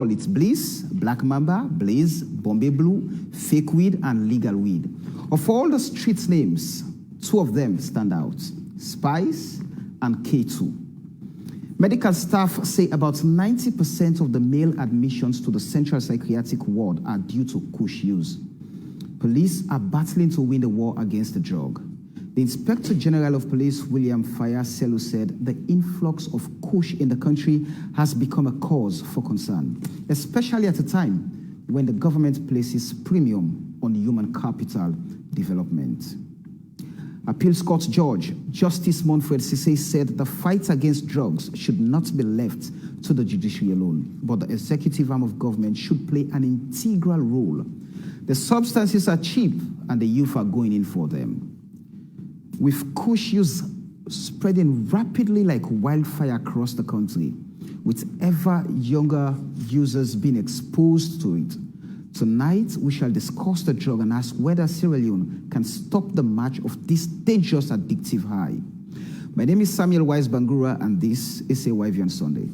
It's Bliss, Black Mamba, Blaze, Bombay Blue, Fake Weed, and Legal Weed. Of all the street names, two of them stand out, Spice and K2. Medical staff say about 90% of the male admissions to the Central Psychiatric Ward are due to Kush use. Police are battling to win the war against the drug. The Inspector General of Police, William Fayaselu, said the influx of Kush in the country has become a cause for concern, especially at a time when the government places premium on human capital development. Appeals Court Judge Justice Monfred Sise said the fight against drugs should not be left to the judiciary alone, but the executive arm of government should play an integral role. The substances are cheap and the youth are going in for them. With Kush use spreading rapidly like wildfire across the country, with ever younger users being exposed to it, tonight we shall discuss the drug and ask whether Sierra Leone can stop the march of this dangerous addictive high. My name is Samuel Wise Bangura and this is AYV on Sunday.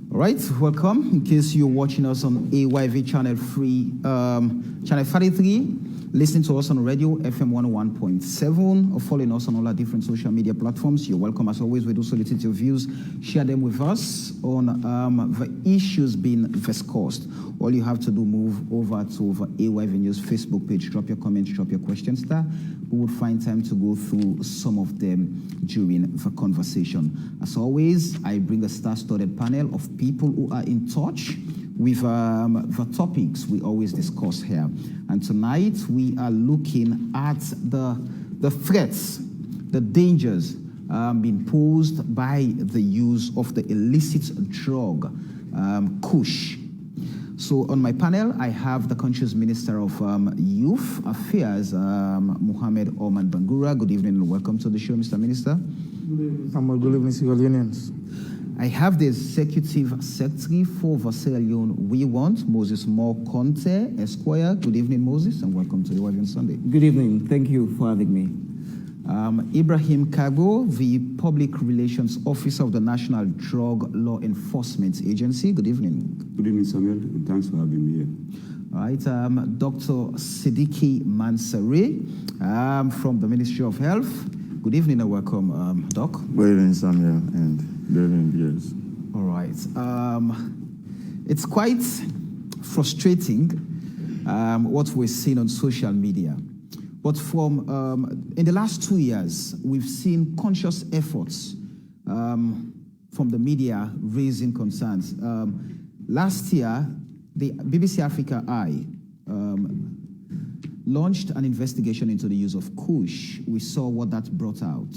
Right, welcome. In case you're watching us on AYV channel 33, listening to us on radio FM 101.7, or following us on all our different social media platforms, you're welcome. As always, we do solicit your views. Share them with us on the issues being discussed. All you have to do, move over to AYV News Facebook page, drop your comments, drop your questions there. We will find time to go through some of them during the conversation. As always, I bring a star-studded panel of people who are in touch with the topics we always discuss here. And tonight, we are looking at the threats, the dangers being posed by the use of the illicit drug, Kush. So on my panel, I have the country's Minister of Youth Affairs, Mohammed Oman Bangura. Good evening and welcome to the show, Mr. Minister. Good evening, Samuel. Good evening, Sierra Leoneans. I have the Executive Secretary for the Sierra Leone We Want, Moses Moore Conte, Esquire. Good evening, Moses, and welcome to the Wavian Sunday. Good evening. Thank you for having me. Ibrahim Kago, the Public Relations Officer of the National Drug Law Enforcement Agency. Good evening. Good evening, Samuel, and thanks for having me here. All right, Dr. Siddiqui Mansari from the Ministry of Health. Good evening and welcome, Doc. Good evening, Samuel, and good evening, viewers. All right. It's quite frustrating what we're seeing on social media. But from in the last 2 years, we've seen conscious efforts from the media raising concerns. Last year, the BBC Africa Eye launched an investigation into the use of Kush. We saw what that brought out.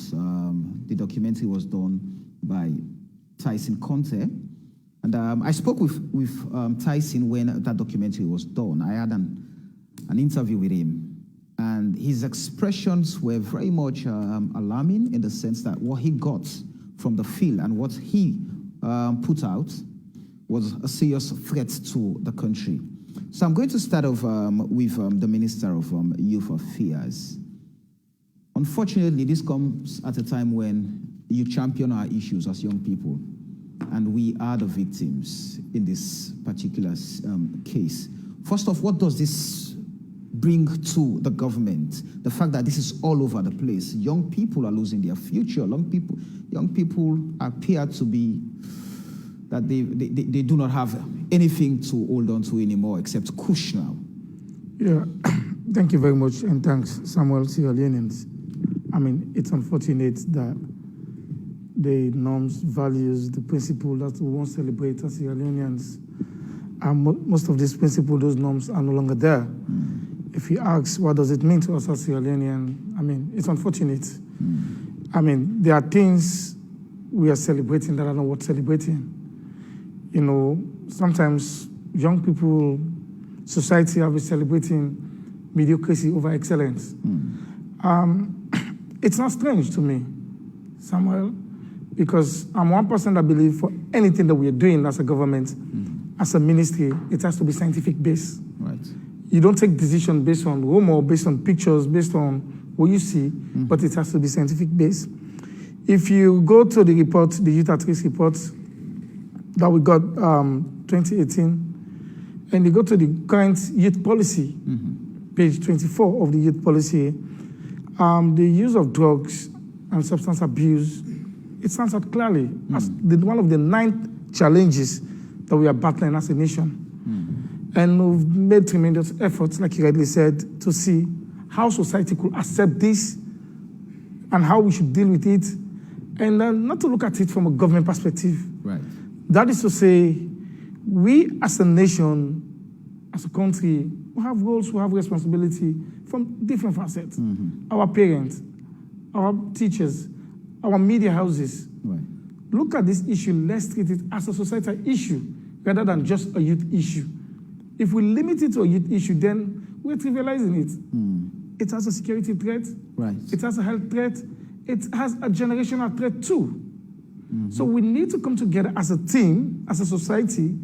The documentary was done by Tyson Conte. And I spoke with Tyson when that documentary was done. I had an interview with him. And his expressions were very much alarming in the sense that what he got from the field and what he put out was a serious threat to the country. So I'm going to start off with the Minister of Youth Affairs. Unfortunately, this comes at a time when you champion our issues as young people, and we are the victims in this particular case. First off, what does this bring to the government? The fact that this is all over the place. Young people are losing their future. Young people appear to be that they do not have anything to hold on to anymore except Kush now. Yeah, thank you very much, and thanks, Samuel, Sierra Leoneans. I mean, it's unfortunate that the norms, values, the principle that we want to celebrate as Sierra Leoneans, most of these principles, those norms are no longer there. if you ask what does it mean to us as Sierra Leonean, I mean, it's unfortunate. I mean, there are things we are celebrating that are not worth celebrating. You know, sometimes young people, society are celebrating mediocrity over excellence. It's not strange to me, Samuel, because I'm one person that believes for anything that we are doing as a government, as a ministry, it has to be scientific based. Right. You don't take decision based on rumor, based on pictures, based on what you see, but it has to be scientific based. If you go to the report, the Youth at Risk report that we got 2018, and you go to the current youth policy, page 24 of the youth policy, the use of drugs and substance abuse, it stands out clearly as one of the 9 challenges that we are battling as a nation. And we've made tremendous efforts, like you rightly said, to see how society could accept this and how we should deal with it, and not to look at it from a government perspective. Right. That is to say, we as a nation, as a country, we have roles, we have responsibility from different facets. Our parents, our teachers, our media houses. Right. Look at this issue, let's treat it as a societal issue rather than just a youth issue. If we limit it to a youth issue, then we're trivializing it. It has a security threat. Right. It has a health threat. It has a generational threat too. So we need to come together as a team, as a society.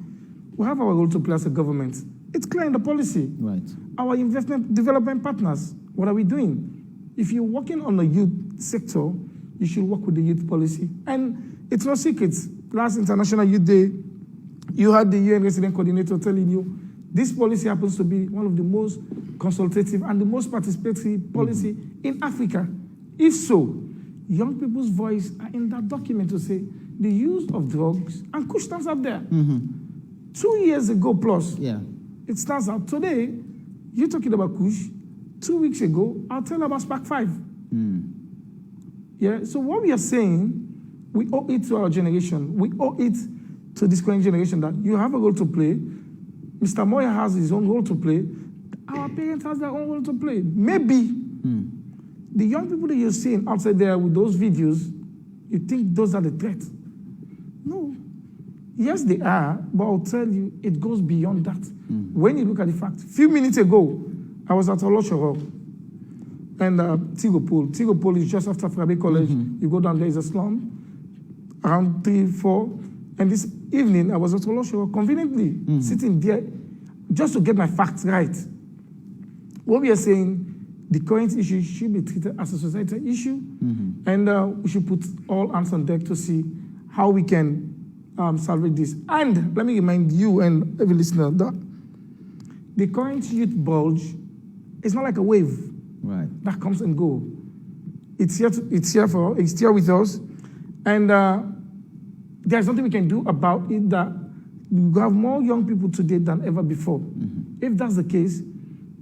We have our role to play as a government. It's clear in the policy. Right. Our investment development partners, what are we doing? If you're working on the youth sector, you should work with the youth policy. And it's no secret. Last International Youth Day, you had the UN resident coordinator telling you this policy happens to be one of the most consultative and the most participatory policy in Africa. If so, young people's voice are in that document to say the use of drugs, and Kush stands up there. 2 years ago plus, it stands out. Today, you're talking about Kush. 2 weeks ago, I'll tell about Spark 5. Yeah, so what we are saying, we owe it to our generation. We owe it to this current generation that you have a role to play. Mr. Moya has his own role to play. Our parents have their own role to play. Maybe the young people that you're seeing outside there with those videos, you think those are the threat. No. Yes, they are, but I'll tell you, it goes beyond that. When you look at the fact, a few minutes ago, I was at Oloshoro and Tigopol. Tigopol is just after Frabe College. You go down there, is a slum, around 3, 4. And this evening, I was at Oloshoro, conveniently sitting there just to get my facts right. What we are saying, the current issue should be treated as a societal issue, and we should put all hands on deck to see how we can salvage this. And let me remind you and every listener that the current youth bulge is not like a wave that comes and goes. It's here with us, and there's nothing we can do about it. That we have more young people today than ever before. If that's the case,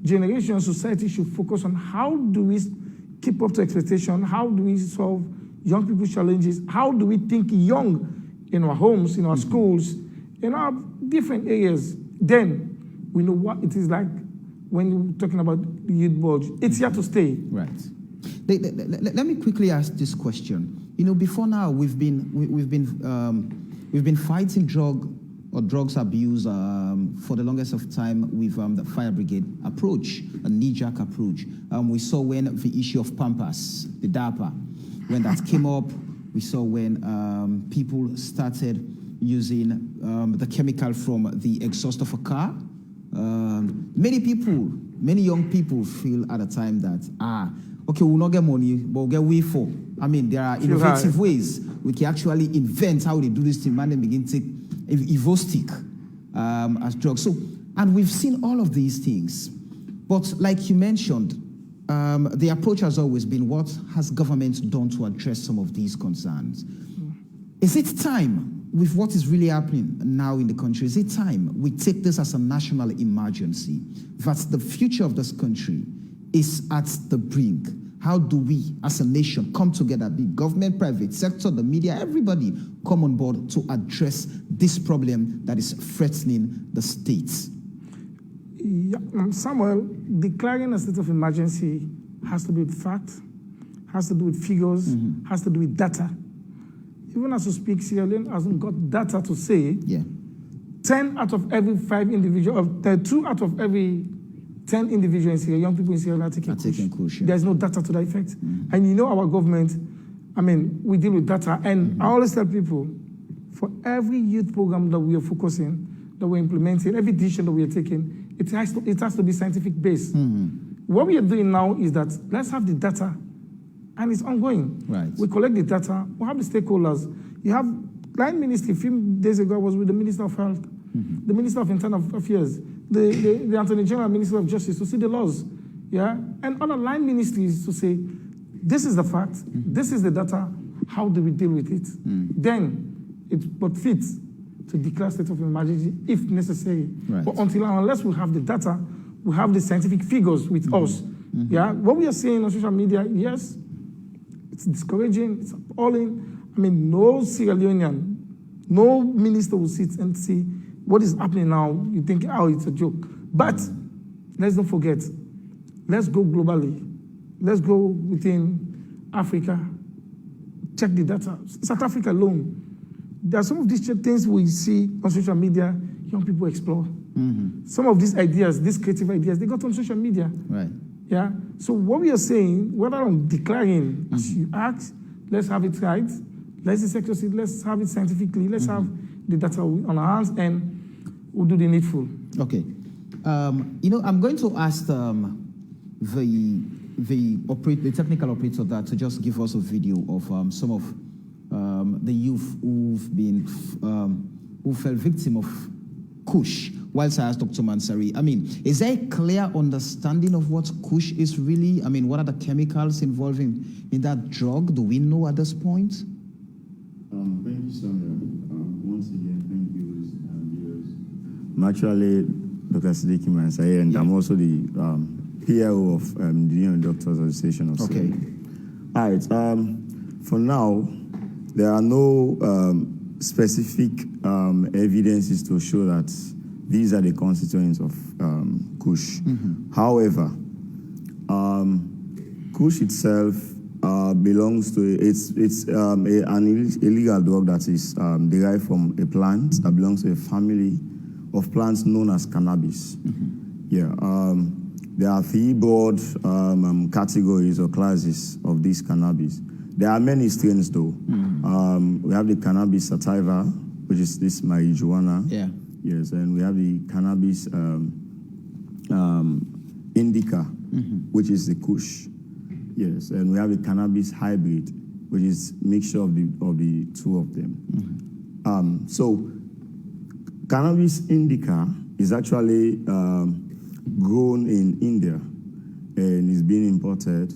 generation society should focus on how do we keep up to expectation, how do we solve young people's challenges, how do we think young in our homes, in our schools, in our different areas. Then we know what it is like when you're talking about the youth bulge. It's here to stay. Right. Let me quickly ask this question. You know, before now, we've been fighting drugs abuse for the longest of time with the fire brigade approach, a knee-jerk approach. We saw when the issue of Pampas, the DAPA, when that came up. We saw when people started using the chemical from the exhaust of a car. Many young people feel at a time that, okay, we'll not get money, but we'll get way for. I mean, there are innovative ways we can actually invent how they do this thing, and then begin to take Evo stick as drugs. So, and we've seen all of these things. But like you mentioned, the approach has always been, what has government done to address some of these concerns? Is it time, with what is really happening now in the country, is it time we take this as a national emergency, that the future of this country is at the brink? How do we, as a nation, come together, the government, private sector, the media, everybody come on board to address this problem that is threatening the states? Yeah, Samuel, declaring a state of emergency has to be with fact, has to do with figures, has to do with data. Even as we speak, Sierra Leone hasn't got data to say 10 out of every 5 individuals, 2 out of every 10 individuals in Sierra, young people in Sierra Leone are taking Kush. Yeah. There's no data to that effect. And you know our government, we deal with data. And I always tell people, for every youth program that we are focusing, that we're implementing, every decision that we are taking, it has to be scientific based. What we are doing now is that let's have the data, and it's ongoing. Right. We collect the data, we have the stakeholders. You have line ministry, a few days ago I was with the Minister of Health, the Minister of Internal Affairs, the Attorney General, Minister of Justice to see the laws, and other line ministries to say, this is the fact, this is the data, how do we deal with it? Then it but fits to declare state of emergency if necessary. Right. But unless we have the data, we have the scientific figures with us. What we are seeing on social media, yes, it's discouraging, it's appalling. No Sierra Leonean, no minister will sit and see what is happening now. You think, it's a joke. But let's not forget, let's go globally. Let's go within Africa. Check the data. South Africa alone. There are some of these things we see on social media, young people explore. Some of these ideas, these creative ideas, they got on social media. Right. So what we are saying, whether I'm declaring, as you ask, let's have it right, let's dissect it, let's have it scientifically, let's have the data on our hands, and we'll do the needful. Okay. I'm going to ask the technical operator that to just give us a video of some of the youth who fell victim of Kush. Whilst I asked Dr. Mansari, is there a clear understanding of what Kush is really? What are the chemicals involved in that drug? Do we know at this point? Thank you, Samuel. Once again, thank you, viewers. I'm actually Dr. Siddiqui Mansari, and I'm also the PRO of the Union Doctors Association of Sierra Leone. All right. For now, there are no specific evidences to show that these are the constituents of Kush. However, Kush itself belongs to it's an illegal drug that is derived from a plant that belongs to a family of plants known as cannabis. There are 3 broad categories or classes of this cannabis. There are many strains though. We have the cannabis sativa, which is this marijuana. Yes, and we have the cannabis indica, which is the Kush. Yes, and we have the cannabis hybrid, which is mixture of the 2 of them. So, cannabis indica is actually grown in India and is being imported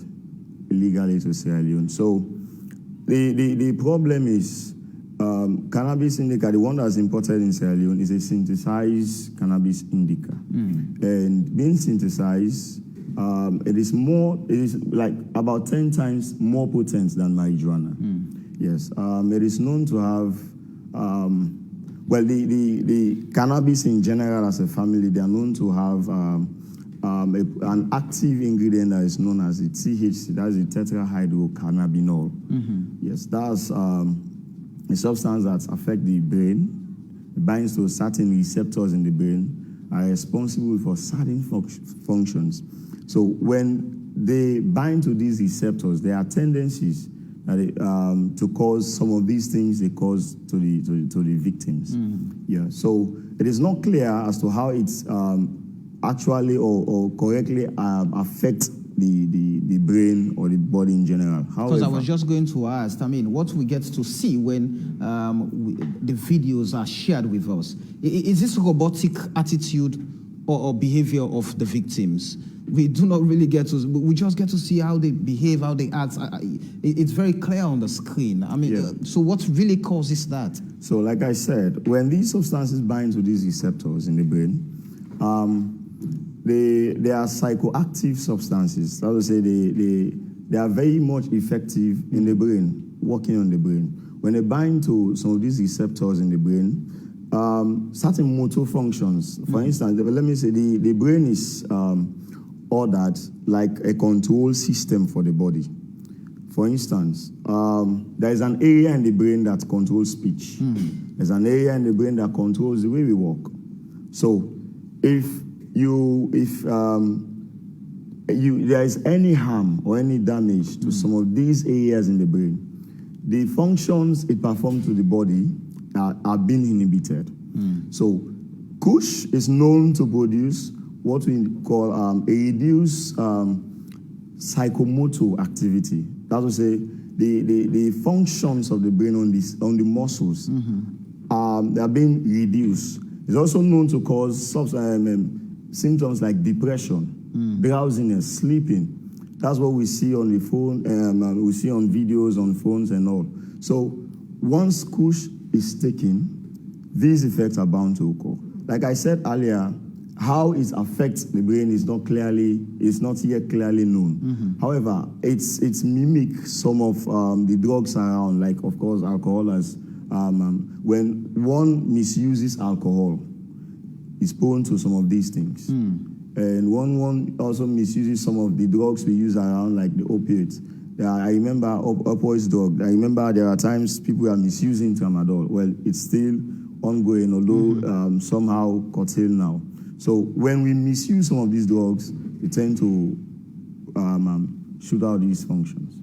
illegally to Sierra Leone. So, the problem is cannabis indica, the one that's imported in Sierra Leone, is a synthesized cannabis indica. And being synthesized, it is like about 10 times more potent than marijuana. Yes, it is known to have, the cannabis in general as a family, they are known to have an active ingredient that is known as the THC, that's the tetrahydrocannabinol. Yes, that's a substance that affects the brain. It binds to certain receptors in the brain, are responsible for certain functions. So when they bind to these receptors, there are tendencies that to cause some of these things they cause to the victims. So it is not clear as to how it's actually or correctly affects the brain or the body in general. Because I was just going to ask, what we get to see when the videos are shared with us, is this robotic attitude or behavior of the victims? We do not really get to, we just get to see how they behave, how they act. It's very clear on the screen. So what really causes that? So like I said, when these substances bind to these receptors in the brain, they are psychoactive substances. That would say they are very much effective in the brain, working on the brain. When they bind to some of these receptors in the brain, certain motor functions. For instance, let me say the brain is ordered like a control system for the body. For instance, there is an area in the brain that controls speech. There's an area in the brain that controls the way we walk. So if there is any harm or any damage to some of these areas in the brain, the functions it performs to the body are being inhibited. So Kush is known to produce what we call a reduced psychomotor activity. That will say the functions of the brain on the muscles they are being reduced. It's also known to cause symptoms like depression, drowsiness, sleeping. That's what we see on the phone, we see on videos, on phones and all. So once Kush is taken, these effects are bound to occur. Like I said earlier, how it affects the brain is not yet clearly known. However, it's mimic some of the drugs around, like of course alcohol. As when one misuses alcohol, is prone to some of these things. And one also misuses some of the drugs we use around, like the opiates. I remember opioid drug. I remember there are times people are misusing tramadol. Well, it's still ongoing, although somehow curtailed now. So when we misuse some of these drugs, we tend to shoot out these functions.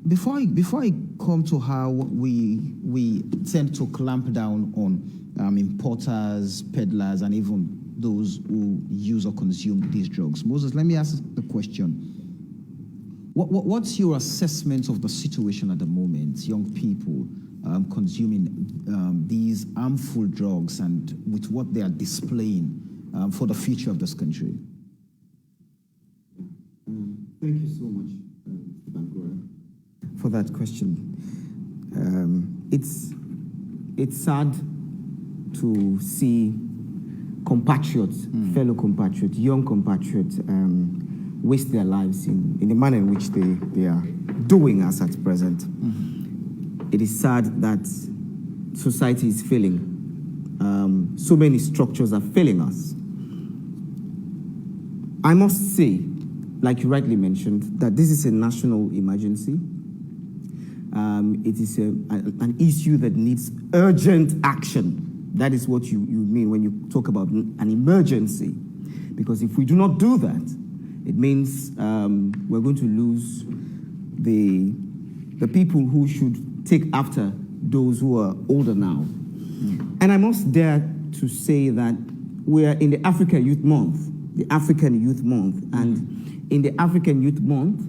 Before I come to how we tend to clamp down on importers, peddlers, and even those who use or consume these drugs, Moses, let me ask the question. What's your assessment of the situation at the moment, young people consuming these harmful drugs and with what they are displaying for the future of this country? Thank you so much, for that question. It's sad to see compatriots, fellow compatriots, young compatriots, waste their lives in the manner in which they are doing us at present. It is sad that society is failing. So many structures are failing us. I must say, like you rightly mentioned, that this is a national emergency. It is an issue that needs urgent action. That is what you mean when you talk about an emergency. Because if we do not do that, it means we're going to lose the people who should take after those who are older now. And I must dare to say that we are in the African Youth Month, and in the African Youth Month,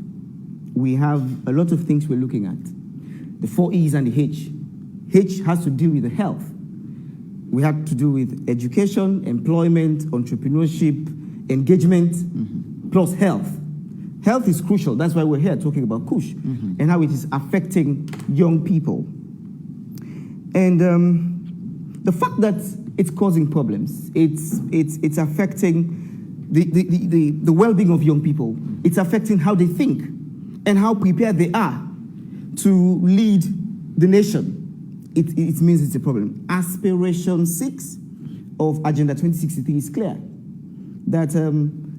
we have a lot of things we're looking at. The 4 E's and the H. H has to deal with the health. We have to do with education, employment, entrepreneurship, engagement, plus health. Health is crucial. That's why we're here talking about Kush and how it is affecting young people. And the fact that it's causing problems, it's affecting the well-being of young people. It's affecting how they think and how prepared they are to lead the nation. It means it's a problem. Aspiration 6 of Agenda 2063 is clear that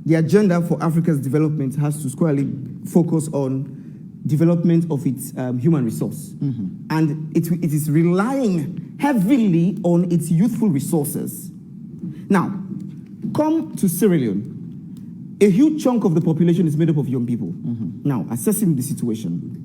the agenda for Africa's development has to squarely focus on development of its human resource. And it is relying heavily on its youthful resources. Now, come to Sierra Leone. A huge chunk of the population is made up of young people. Now, assessing the situation.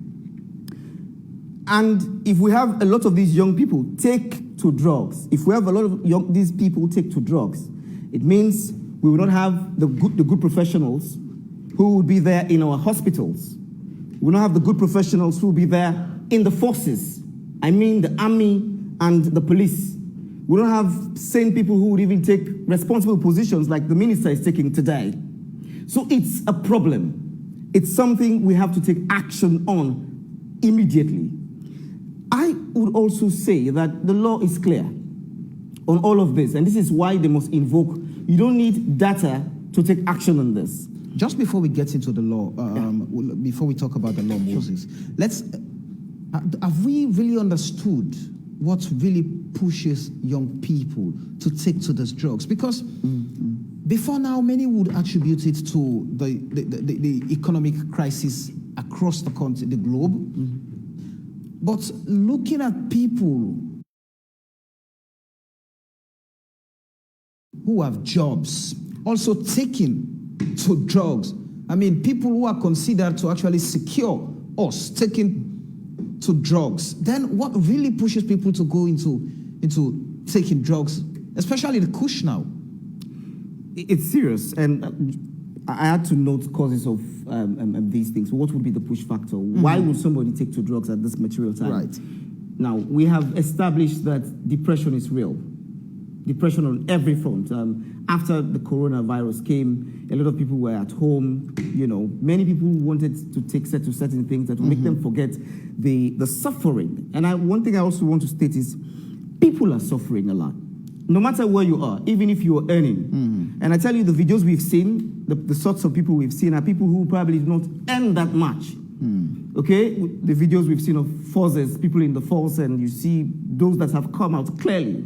And if we have a lot of these young people take to drugs, if we have a lot of these people take to drugs, it means we will not have the good professionals who will be there in our hospitals. We will not have the good professionals who will be there in the forces. I mean the army and the police. We don't have sane people who would even take responsible positions like the minister is taking today. So it's a problem. It's something we have to take action on immediately. I would also say that the law is clear on all of this, and this is why they must invoke. You don't need data to take action on this. Just before we get into the law, before we talk about the law, Moses, have we really understood what really pushes young people to take to these drugs? Because before now, many would attribute it to the economic crisis across the country, the globe. But looking at people who have jobs, also taking to drugs. I mean, people who are considered to actually secure us taking to drugs. Then what really pushes people to go into taking drugs, especially the Kush now? It's serious, and I had to note causes of these things. What would be the push factor? Why would somebody take to drugs at this material time? Right. Now, we have established that depression is real. Depression on every front. After the coronavirus came, a lot of people were at home. You know, many people wanted to take to certain things that would make them forget the suffering. And one thing I also want to state is, people are suffering a lot. No matter where you are, even if you are earning. And I tell you, the videos we've seen, the sorts of people we've seen are people who probably do not earn that much. Okay? The videos we've seen of forces, people in the force, and you see those that have come out clearly.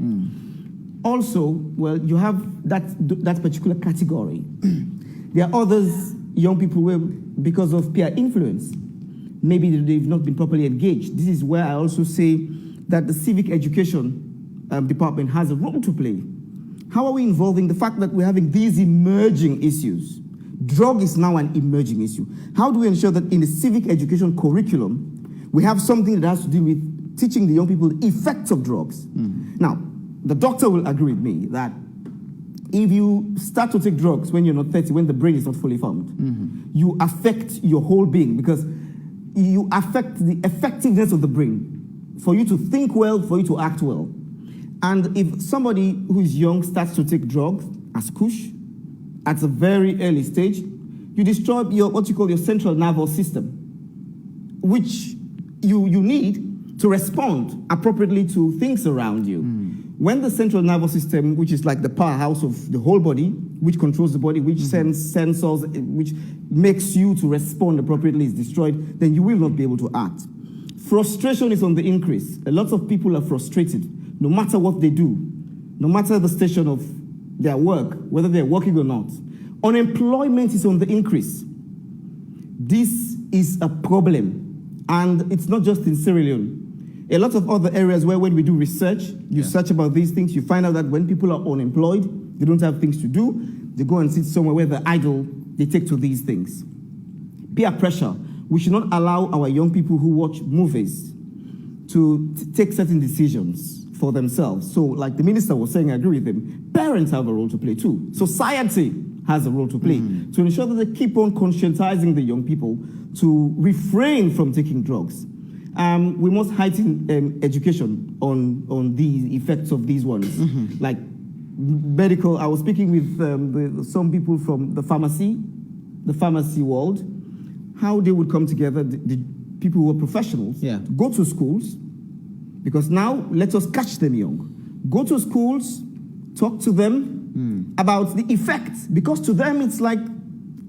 Also, well, you have that particular category. There are others, young people, where because of peer influence, maybe they've not been properly engaged. This is where I also say that the civic education department has a role to play. How are we involving the fact that we're having these emerging issues? Drug is now an emerging issue. How do we ensure that in the civic education curriculum, we have something that has to do with teaching the young people the effects of drugs? Now, the doctor will agree with me that if you start to take drugs when you're not 30, when the brain is not fully formed, you affect your whole being, because you affect the effectiveness of the brain for you to think well, for you to act well. And if somebody who is young starts to take drugs, as Kush, at a very early stage, you destroy what you call your central nervous system, which you need to respond appropriately to things around you. When the central nervous system, which is like the powerhouse of the whole body, which controls the body, which sends sensors, which makes you to respond appropriately, is destroyed, then you will not be able to act. Frustration is on the increase. A lot of people are frustrated, no matter what they do, no matter the station of their work, whether they're working or not. Unemployment is on the increase. This is a problem, and it's not just in Sierra Leone. A lot of other areas where when we do research, you search about these things, you find out that when people are unemployed, they don't have things to do, they go and sit somewhere where they're idle, they take to these things. Peer pressure. We should not allow our young people who watch movies to take certain decisions for themselves. So like the minister was saying, I agree with him, parents have a role to play too. Society has a role to play to ensure that they keep on conscientizing the young people to refrain from taking drugs. We must heighten education on the effects of these ones. Like medical, I was speaking with some people from the pharmacy world, how they would come together, the people who are professionals, go to schools, because now let us catch them young. Go to schools, talk to them about the effects, because to them it's like,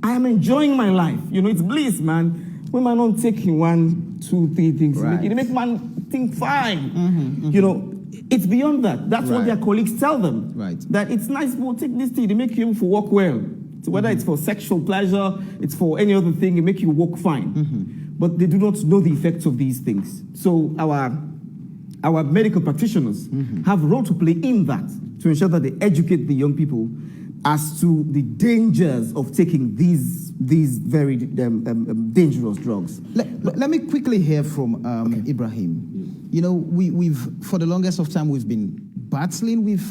I am enjoying my life. You know, it's bliss, man. When man not taking 1, 2, 3 things, it makes man think fine. You know, it's beyond that. That's what their colleagues tell them. That it's nice, well, take this thing, they make you for work well. So whether it's for sexual pleasure, it's for any other thing, it make you walk fine. But they do not know the effects of these things. So our medical practitioners have a role to play in that, to ensure that they educate the young people as to the dangers of taking these very dangerous drugs. Let me quickly hear from Ibrahim. You know, we've for the longest of time we've been battling with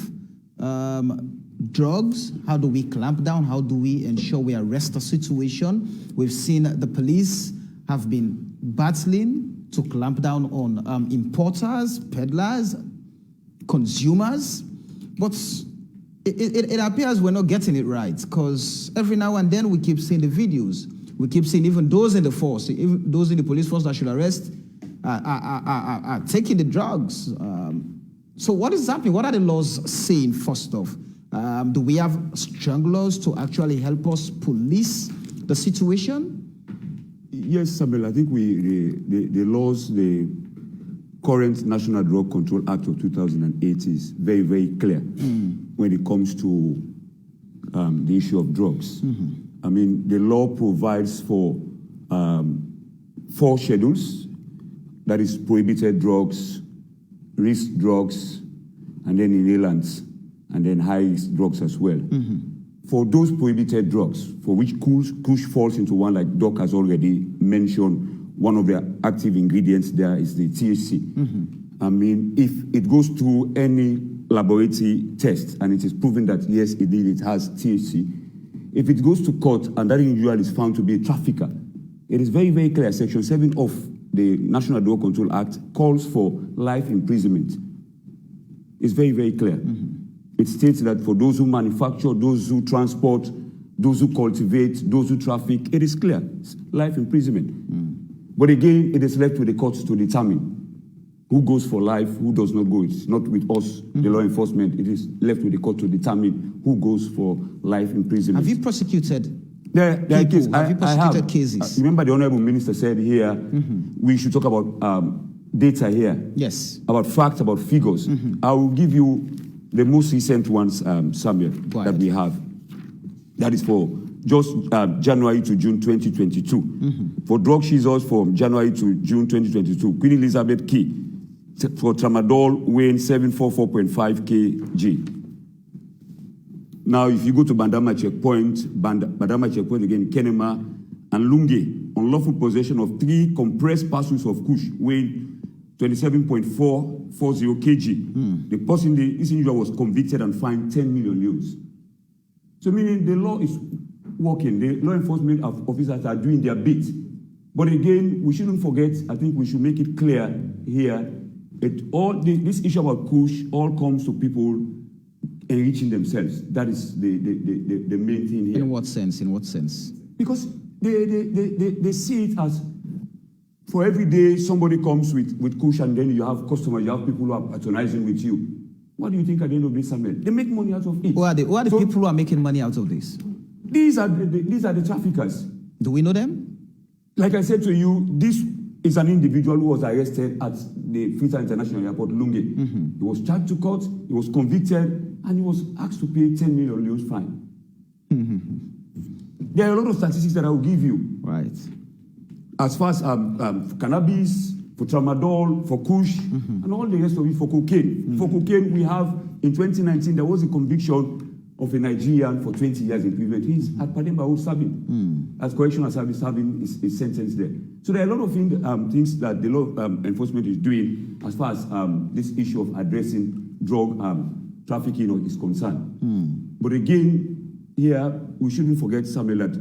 drugs. How do we clamp down? How do we ensure we arrest the situation? We've seen the police have been battling to clamp down on importers, peddlers, consumers, but it appears we're not getting it right, because every now and then we keep seeing the videos. We keep seeing even those in the force, even those in the police force that should arrest are taking the drugs. So what is happening? What are the laws saying, first off? Do we have strong laws to actually help us police the situation? Yes, Samuel, I think the laws, current National Drug Control Act of 2008 is very, very clear when it comes to the issue of drugs. I mean, the law provides for 4 schedules, that is prohibited drugs, risk drugs, and then inhalants, and then high-risk drugs as well. For those prohibited drugs, for which Kush falls into one, like Doc has already mentioned, one of the active ingredients there is the THC. I mean, if it goes through any laboratory test and it is proven that, yes, indeed, it has THC, if it goes to court and that individual is found to be a trafficker, it is very, very clear. Section 7 of the National Drug Control Act calls for life imprisonment. It's very, very clear. It states that for those who manufacture, those who transport, those who cultivate, those who traffic, it is clear. It's life imprisonment. But again, it is left with the courts to determine who goes for life, who does not go. It's not with us, the law enforcement. It is left with the court to determine who goes for life imprisonment. Have you prosecuted There are cases. Have you prosecuted cases? Remember the Honorable Minister said here, we should talk about data here. Yes. About facts, about figures. I will give you the most recent ones, Samuel, that we have. That is for just January to June 2022. For drug seizures from January to June 2022, Queen Elizabeth Key, for tramadol weighing 744.5 kg. Now, if you go to Bandama Checkpoint, Bandama Checkpoint again, Kenema and Lunge, unlawful possession of 3 compressed parcels of Kush weighing 27.440 kg. The person, this individual was convicted and fined 10 million euros. So meaning the law is working. The law enforcement officers are doing their bit. But again, we shouldn't forget, I think we should make it clear here, this issue about Kush all comes to people enriching themselves. That is the main thing here. In what sense? In what sense? Because they see it as, for every day somebody comes with Kush and then you have customers, you have people who are patronizing with you. What do you think at the end of this, Samuel? They make money out of it. Who are the people who are making money out of this? These are the traffickers. Do we know them? Like I said to you, this is an individual who was arrested at the Freetown International Airport, Lunge. He was charged to court, he was convicted, and he was asked to pay 10 million euros fine. There are a lot of statistics that I will give you. Right. As far as cannabis, for tramadol, for Kush, and all the rest of it for cocaine. For cocaine, we have, in 2019, there was a conviction of a Nigerian for 20 years imprisonment. He's at Pademba serving. As correctional service serving is sentenced there. So there are a lot of things that the law enforcement is doing as far as this issue of addressing drug trafficking is concerned. But again, here, we shouldn't forget, Samuel, that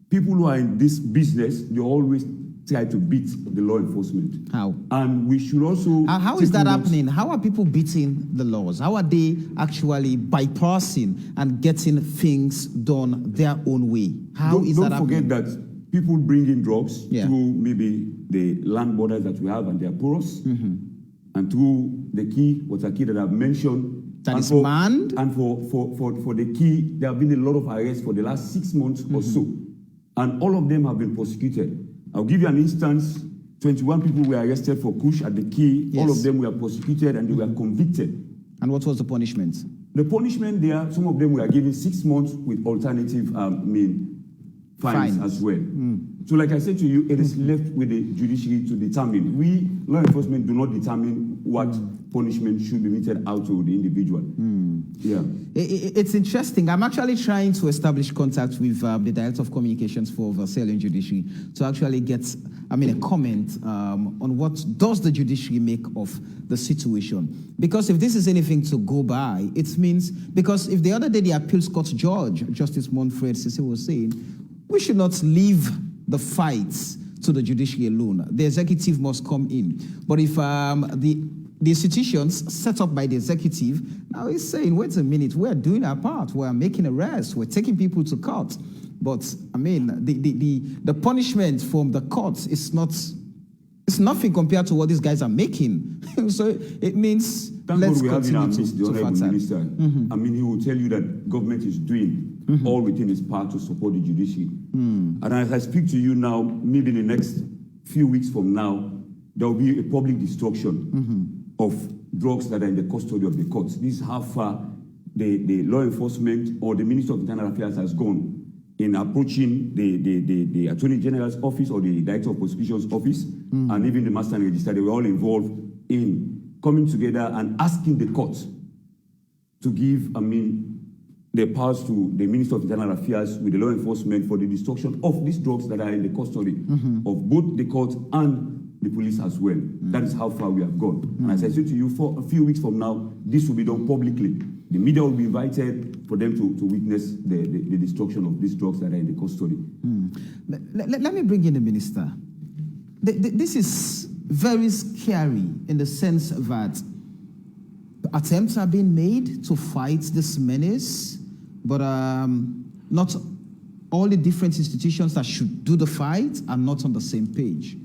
people who are in this business, they always try to beat the law enforcement. How? And we should also... How is that happening? How are people beating the laws? How are they actually bypassing and getting things done their own way? How is that happening? Don't forget that people bring in drugs through maybe the land borders that we have and they are porous, and through the water key that I've mentioned. That is manned? And for the key, there have been a lot of arrests for the last 6 months or so. And all of them have been prosecuted. I'll give you an instance. 21 people were arrested for Kush at the key. Yes. All of them were prosecuted and they were convicted. And what was the punishment? The punishment there, some of them were given 6 months with alternative fines as well. So like I said to you, it is left with the judiciary to determine. We, law enforcement, do not determine what punishment should be meted out to the individual. Yeah. It's interesting. I'm actually trying to establish contact with the Director of Communications for Versailles Judiciary to actually get, a comment on what does the judiciary make of the situation. Because if this is anything to go by, it means, because if the other day the appeals court judge, Justice Monfred Sisse, was saying, we should not leave the fights to the judiciary alone. The executive must come in. But if the institutions set up by the executive, now he's saying, wait a minute, we're doing our part. We're making arrests. We're taking people to court. But, the punishment from the courts is nothing compared to what these guys are making. So it means let's continue to Honorable Minister. He will tell you that government is doing all within its power to support the judiciary. And as I speak to you now, maybe in the next few weeks from now, there will be a public destruction of drugs that are in the custody of the courts. This is how far the law enforcement or the Minister of Internal Affairs has gone in approaching the Attorney General's office or the Director of Prosecution's office, and even the Master and Registrar. They were all involved in coming together and asking the courts to give, the powers to the Minister of Internal Affairs with the law enforcement for the destruction of these drugs that are in the custody of both the court and the police as well. That is how far we have gone. And as I said to you, for a few weeks from now, this will be done publicly. The media will be invited for them to witness the destruction of these drugs that are in the custody. Let me bring in the minister. This is very scary in the sense that attempts are being made to fight this menace, but not all the different institutions that should do the fight are not on the same page.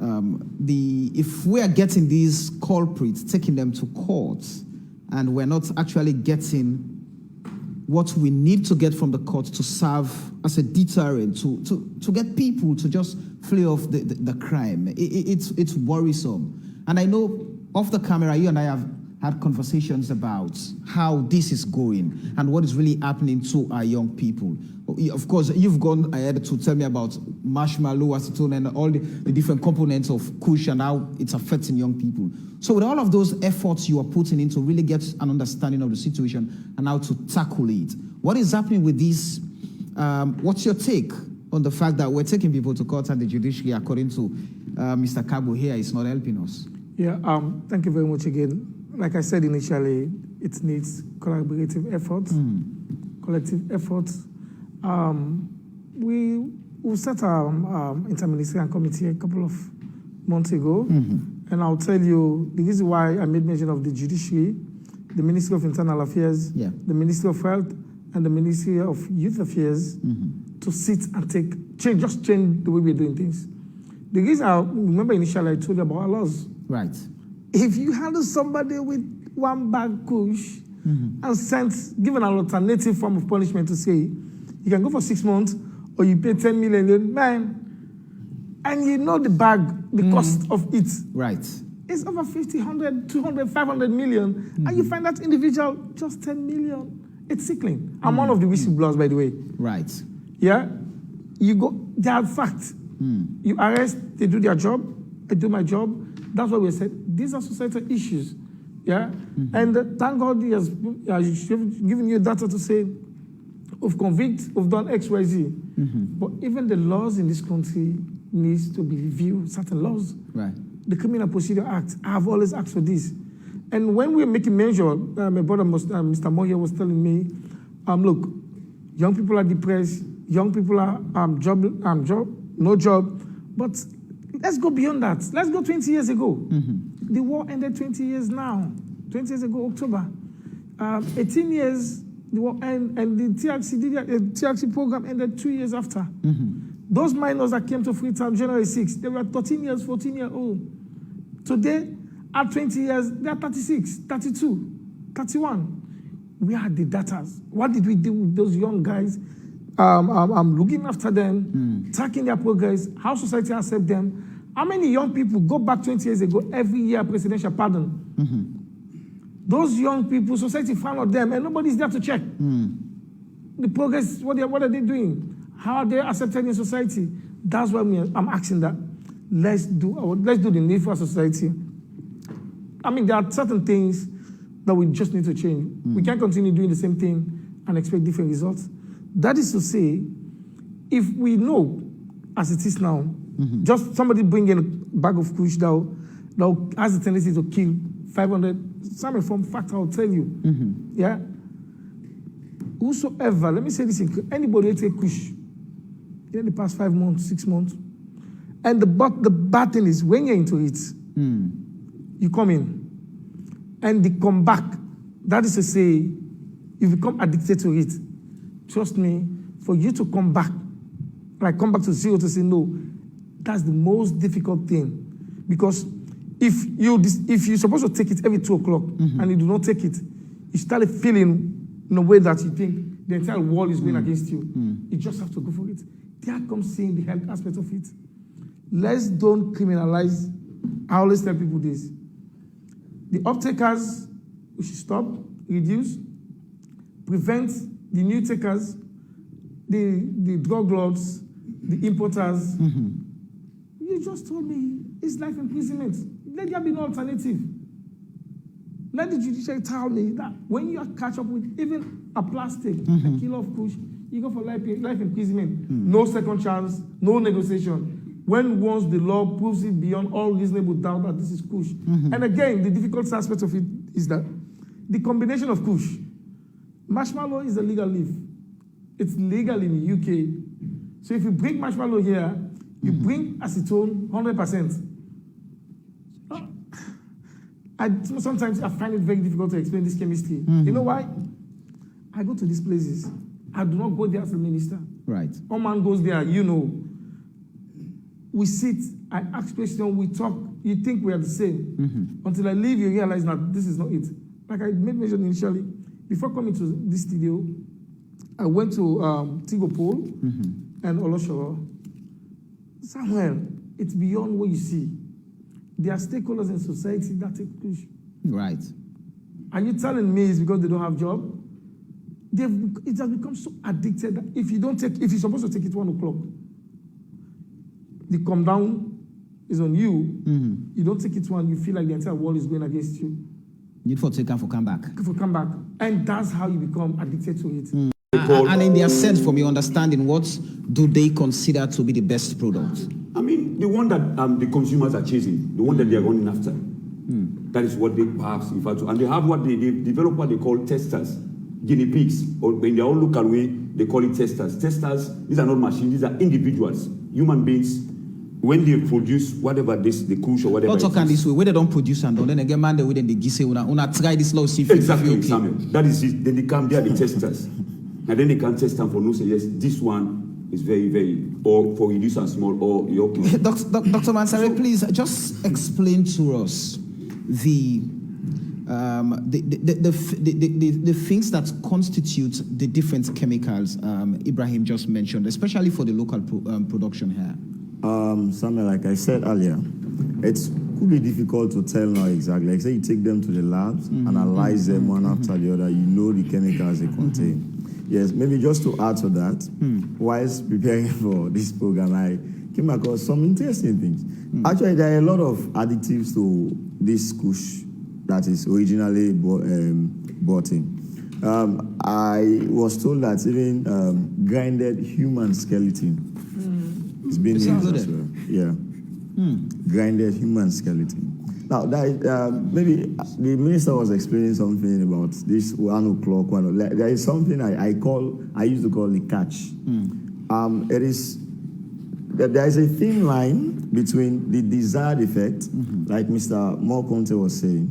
If we are getting these culprits, taking them to court, and we're not actually getting what we need to get from the court to serve as a deterrent, to get people to just flee off the crime, it's worrisome. And I know off the camera, you and I have had conversations about how this is going and what is really happening to our young people. Of course, you've gone ahead to tell me about marshmallow, acetone, and all the different components of Kush and how it's affecting young people. So with all of those efforts you are putting in to really get an understanding of the situation and how to tackle it, what is happening with this? What's your take on the fact that we're taking people to court and the judiciary, according to Mr. Kabo here, is not helping us? Yeah, thank you very much again. Like I said initially, it needs collaborative efforts, collective efforts. We set our interministerial committee a couple of months ago, and I'll tell you the reason why I made mention of the judiciary, the Ministry of Internal Affairs, the Ministry of Health, and the Ministry of Youth Affairs to sit and change the way we're doing things. The reason I remember initially I told you about our laws. Right. If you handle somebody with one bag Kush and given an alternative form of punishment to say, you can go for 6 months or you pay 10 million, man, and you know the bag, the cost of it. Right. It's over 50, 100, 200, 500 million, and you find that individual just 10 million. It's sickening. I'm one of the whistleblowers, by the way. Right. Yeah? You go, they are facts. You arrest, they do their job, I do my job. That's why we said these are societal issues, yeah. And thank God he has given you data to say, we've convicted, we've done X, Y, Z. But even the laws in this country needs to be reviewed. Certain laws, right? The Criminal Procedure Act. I have always asked for this. And when we were making measure, my brother, Mr. Moya, was telling me, look, young people are depressed. Young people are no job, but. Let's go beyond that. Let's go 20 years ago. The war ended 20 years now. 20 years ago, October. 18 years, the war ended, and the TRC program ended 2 years after. Those minors that came to Freetown January 6, they were 13 years, 14 years old. Today, at 20 years, they are 36, 32, 31. We had the data. What did we do with those young guys? I'm looking after them, tracking their progress, how society accepts them. How many young people go back 20 years ago every year presidential pardon? Those young people, society found out them, and nobody's there to check the progress. What are they doing? How are they accepted in society? That's why I'm asking that. Let's do the need for society. There are certain things that we just need to change. We can't continue doing the same thing and expect different results. That is to say, if we know, as it is now, just somebody bring in a bag of Kush that has a tendency to kill 500, some from fact I'll tell you, yeah? Whosoever, let me say this, anybody who take Kush in the past 5 months, 6 months, and the bad thing is when you're into it, you come in, and they come back. That is to say, you become addicted to it. Trust me, for you to come back to zero to say no, that's the most difficult thing. Because if you're supposed to take it every 2 o'clock and you do not take it, you start feeling in a way that you think the entire world is going against you. You just have to go for it. There comes seeing the health aspect of it. Let's don't criminalize I always tell people this. The off-takers, we should stop, reduce, prevent the new takers, the drug lords, the importers. You just told me it's life imprisonment. Let there be no alternative. Let the judiciary tell me that when you catch up with even a plastic, a kilo of Kush, you go for life imprisonment. No second chance, no negotiation. When once the law proves it beyond all reasonable doubt that this is Kush. And again, the difficult aspect of it is that the combination of Kush, marshmallow is a legal leaf. It's legal in the UK. So if you bring marshmallow here, you bring acetone 100%. Sometimes I find it very difficult to explain this chemistry. You know why? I go to these places. I do not go there as a minister. Right. One man goes there, you know. We sit, I ask questions, we talk. You think we are the same. Until I leave, you realize that this is not it. Like I made mention initially, before coming to this studio, I went to Tigopol and Oloshoro. Samuel, it's beyond what you see. There are stakeholders in society that take push. Right. Are you telling me it's because they don't have job? It has become so addicted that if you're supposed to take it 1 o'clock, the come down is on you. You don't take it 1, you feel like the entire world is going against you. Need for take for come back. For come back. And that's how you become addicted to it. And in their sense, from your understanding, what do they consider to be the best product? I mean, the one that the consumers are chasing, the one that they are running after. That is what they perhaps refer to. And they have what they develop what they call testers, guinea pigs, or in their own local way, they call it testers. Testers, these are not machines, these are individuals, human beings. When they produce whatever the Kush or whatever. Not talking this way, where they don't produce and then again, man, they wouldn't say, una try this law, see if exactly, okay. Samuel. That is it. Then they come, they are the testers. And then they can test them for no say, yes, this one is very, very, or for reduce and small, or your Dr. Mansare, please just explain to us the things that constitute the different chemicals Ibrahim just mentioned, especially for the local production here. Samuel, like I said earlier, it could be difficult to tell now exactly. Like say you take them to the labs, analyze them one after the other, you know the chemicals they contain. Yes, maybe just to add to that, whilst preparing for this program, I came across some interesting things. Actually, there are a lot of additives to this Kush that is originally bought in. I was told that even grinded human skeleton is being used as well. Yeah, grinded human skeleton. Now, maybe the minister was explaining something about this 1 o'clock. There is something I used to call the catch. It is that there is a thin line between the desired effect, like Mr. Komon-Tok was saying,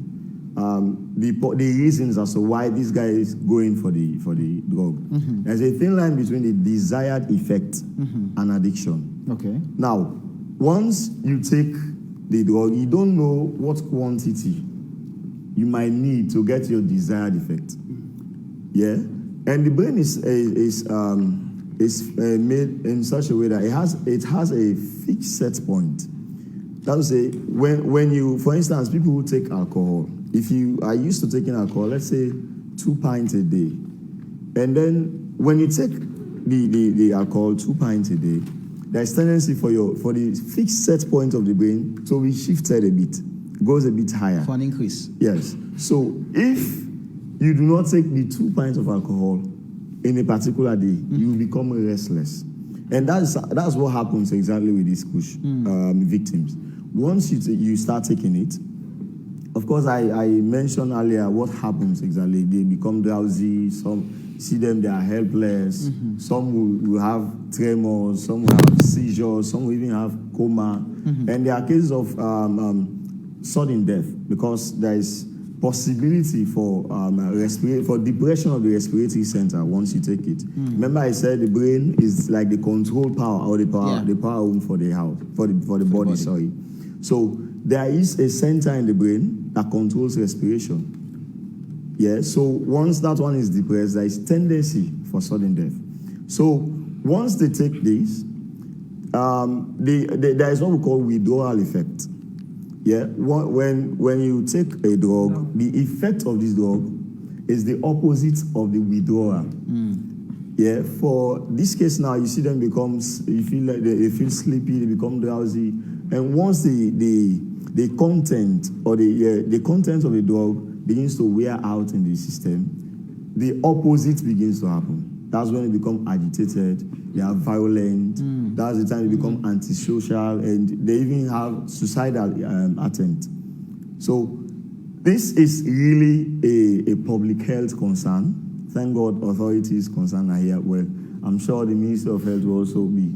the reasons as to why this guy is going for the drug. There's a thin line between the desired effect and addiction. Okay. Now, once you take the drug, you don't know what quantity you might need to get your desired effect. Yeah, and the brain is made in such a way that it has a fixed set point. That will say, when you, for instance, people who take alcohol, if you are used to taking alcohol, let's say 2 pints a day, and then when you take the alcohol 2 pints a day, there's tendency for the fixed set point of the brain to be shifted a bit, goes a bit higher. For an increase. Yes. So if you do not take the 2 pints of alcohol in a particular day, you will become restless. And that's what happens exactly with these Kush victims. Once you start taking it, of course, I mentioned earlier what happens exactly. They become drowsy. Some see them, they are helpless. Some will have tremors. Some will have seizures. Some will even have coma. And there are cases of sudden death because there is possibility for depression of the respiratory center once you take it. Remember, I said the brain is like the control power or the power room for the house for the body. Sorry. So there is a center in the brain that controls respiration. Yeah, so once that one is depressed, there is tendency for sudden death. So once they take this, there is what we call withdrawal effect. Yeah, when you take a drug, the effect of this drug is the opposite of the withdrawal. Yeah, for this case now, you see them you feel like they feel sleepy, they become drowsy, and once the content or the content of the drug begins to wear out in the system, the opposite begins to happen. That's when they become agitated, they are violent. That's the time they become antisocial, and they even have suicidal attempt. So this is really a public health concern. Thank God authorities concerned are here. Well, I'm sure the Ministry of Health will also be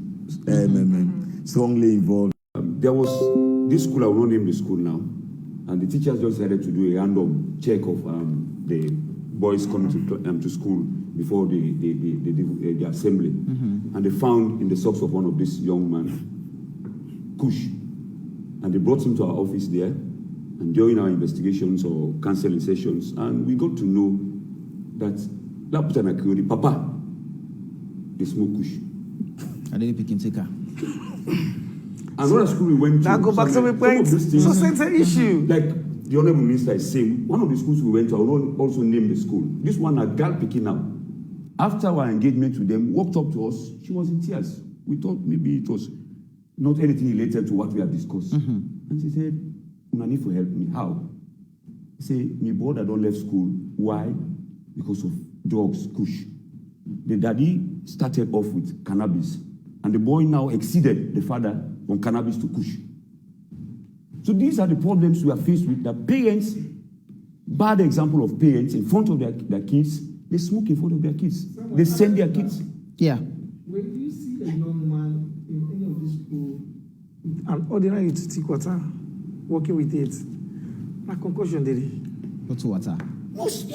strongly involved. There was this school, I will not name the school now, and the teachers just decided to do a random check of the boys coming to school before the assembly. And they found in the socks of one of this young man, Kush. And they brought him to our office there, and during our investigations or counseling sessions, and we got to know that Papa, they smoke Kush. I didn't pick him taker. Another school we went to. Now go back to my point. So it's an issue. Like the Honorable Minister is saying, one of the schools we went to, I will also name the school. This one, a girl picking now. After our engagement with them, walked up to us, she was in tears. We thought maybe it was not anything related to what we have discussed. And she said, "I need for help me." How? Say, my brother don't left school. Why? Because of drugs, Kush. The daddy started off with cannabis, and the boy now exceeded the father from cannabis to Kush. So these are the problems we are faced with. The parents, bad example of parents in front of their kids, they smoke in front of their kids. They send their kids. Yeah. When you see a young man in any of this school, an ordinary utility water, working with it, my concussion did it. What's water?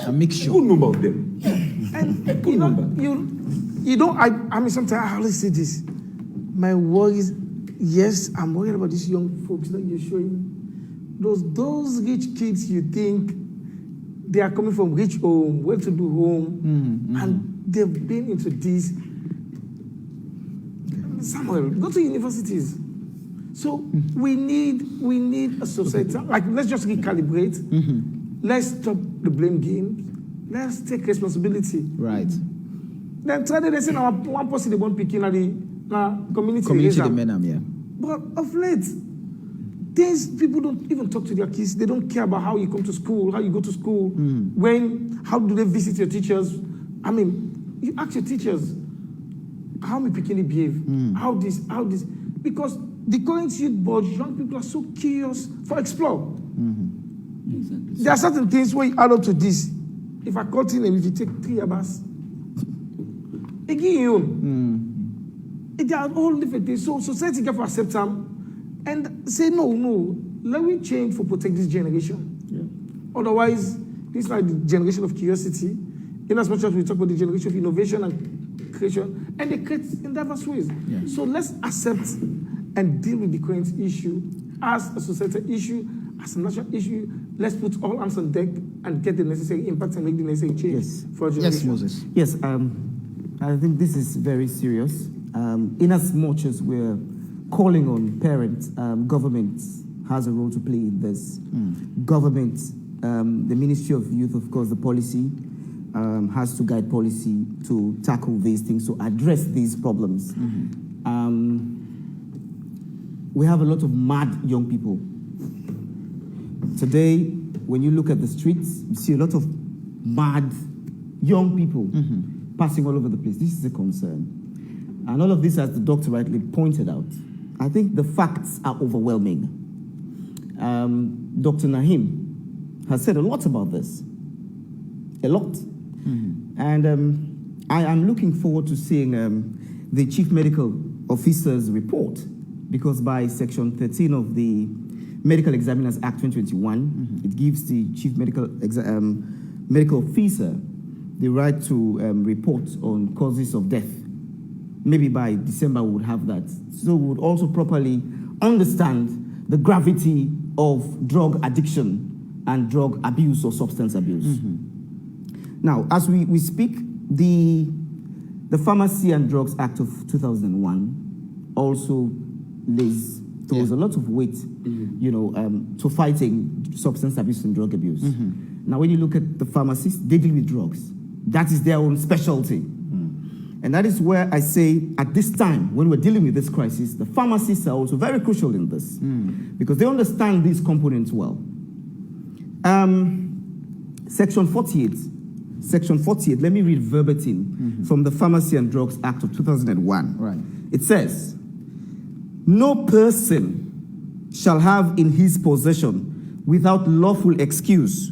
A mixture. Good number of them. And Good number. you don't, I mean, sometimes I always say this. My worries, yes, I'm worried about these young folks that you're showing. Those rich kids, you think they are coming from rich home, well-to-do home, and they've been into this. Samuel, go to universities. So we need a society, like, let's just recalibrate. Let's stop the blame game. Let's take responsibility. Right. Then try to listen our one person they want picking at the community. Community the menam, yeah. But of late, things people don't even talk to their kids. They don't care about how you come to school, how you go to school, how do they visit your teachers. I mean, you ask your teachers, how me picking behave, how this, because the current youth board, young people are so curious for explore. Exactly. There are certain things where you add up to this. If I cut in and if you take 3 hours, again, they are all different things. So society can accept them and say, no, let me change for protect this generation. Yeah. Otherwise, this is like the generation of curiosity. In as much as we talk about the generation of innovation and creation, and they create in diverse ways. Yeah. So let's accept and deal with the current issue as a societal issue, as a national issue. Let's put all hands on deck and get the necessary impact and make the necessary change for our generation. Yes, Moses. Yes, I think this is very serious. In as much as we're calling on parents, government has a role to play in this. Government, the Ministry of Youth, of course, the policy has to guide policy to tackle these things, to address these problems. We have a lot of mad young people. Today, when you look at the streets, you see a lot of mad young people passing all over the place. This is a concern. And all of this, as the doctor rightly pointed out, I think the facts are overwhelming. Dr. Naheem has said a lot about this. A lot. And I am looking forward to seeing the Chief Medical Officer's report, because by Section 13 of the Medical Examiners Act 2021, it gives the Chief Medical Officer the right to report on causes of death. Maybe by December we would have that. So we would also properly understand the gravity of drug addiction and drug abuse or substance abuse. Now, as we speak, the Pharmacy and Drugs Act of 2001 also lays was a lot of weight, to fighting substance abuse and drug abuse. Now, when you look at the pharmacists, they deal with drugs. That is their own specialty. And that is where I say, at this time, when we're dealing with this crisis, the pharmacists are also very crucial in this, because they understand these components well. Section 48, let me read verbatim from the Pharmacy and Drugs Act of 2001. Right. It says, no person shall have in his possession, without lawful excuse,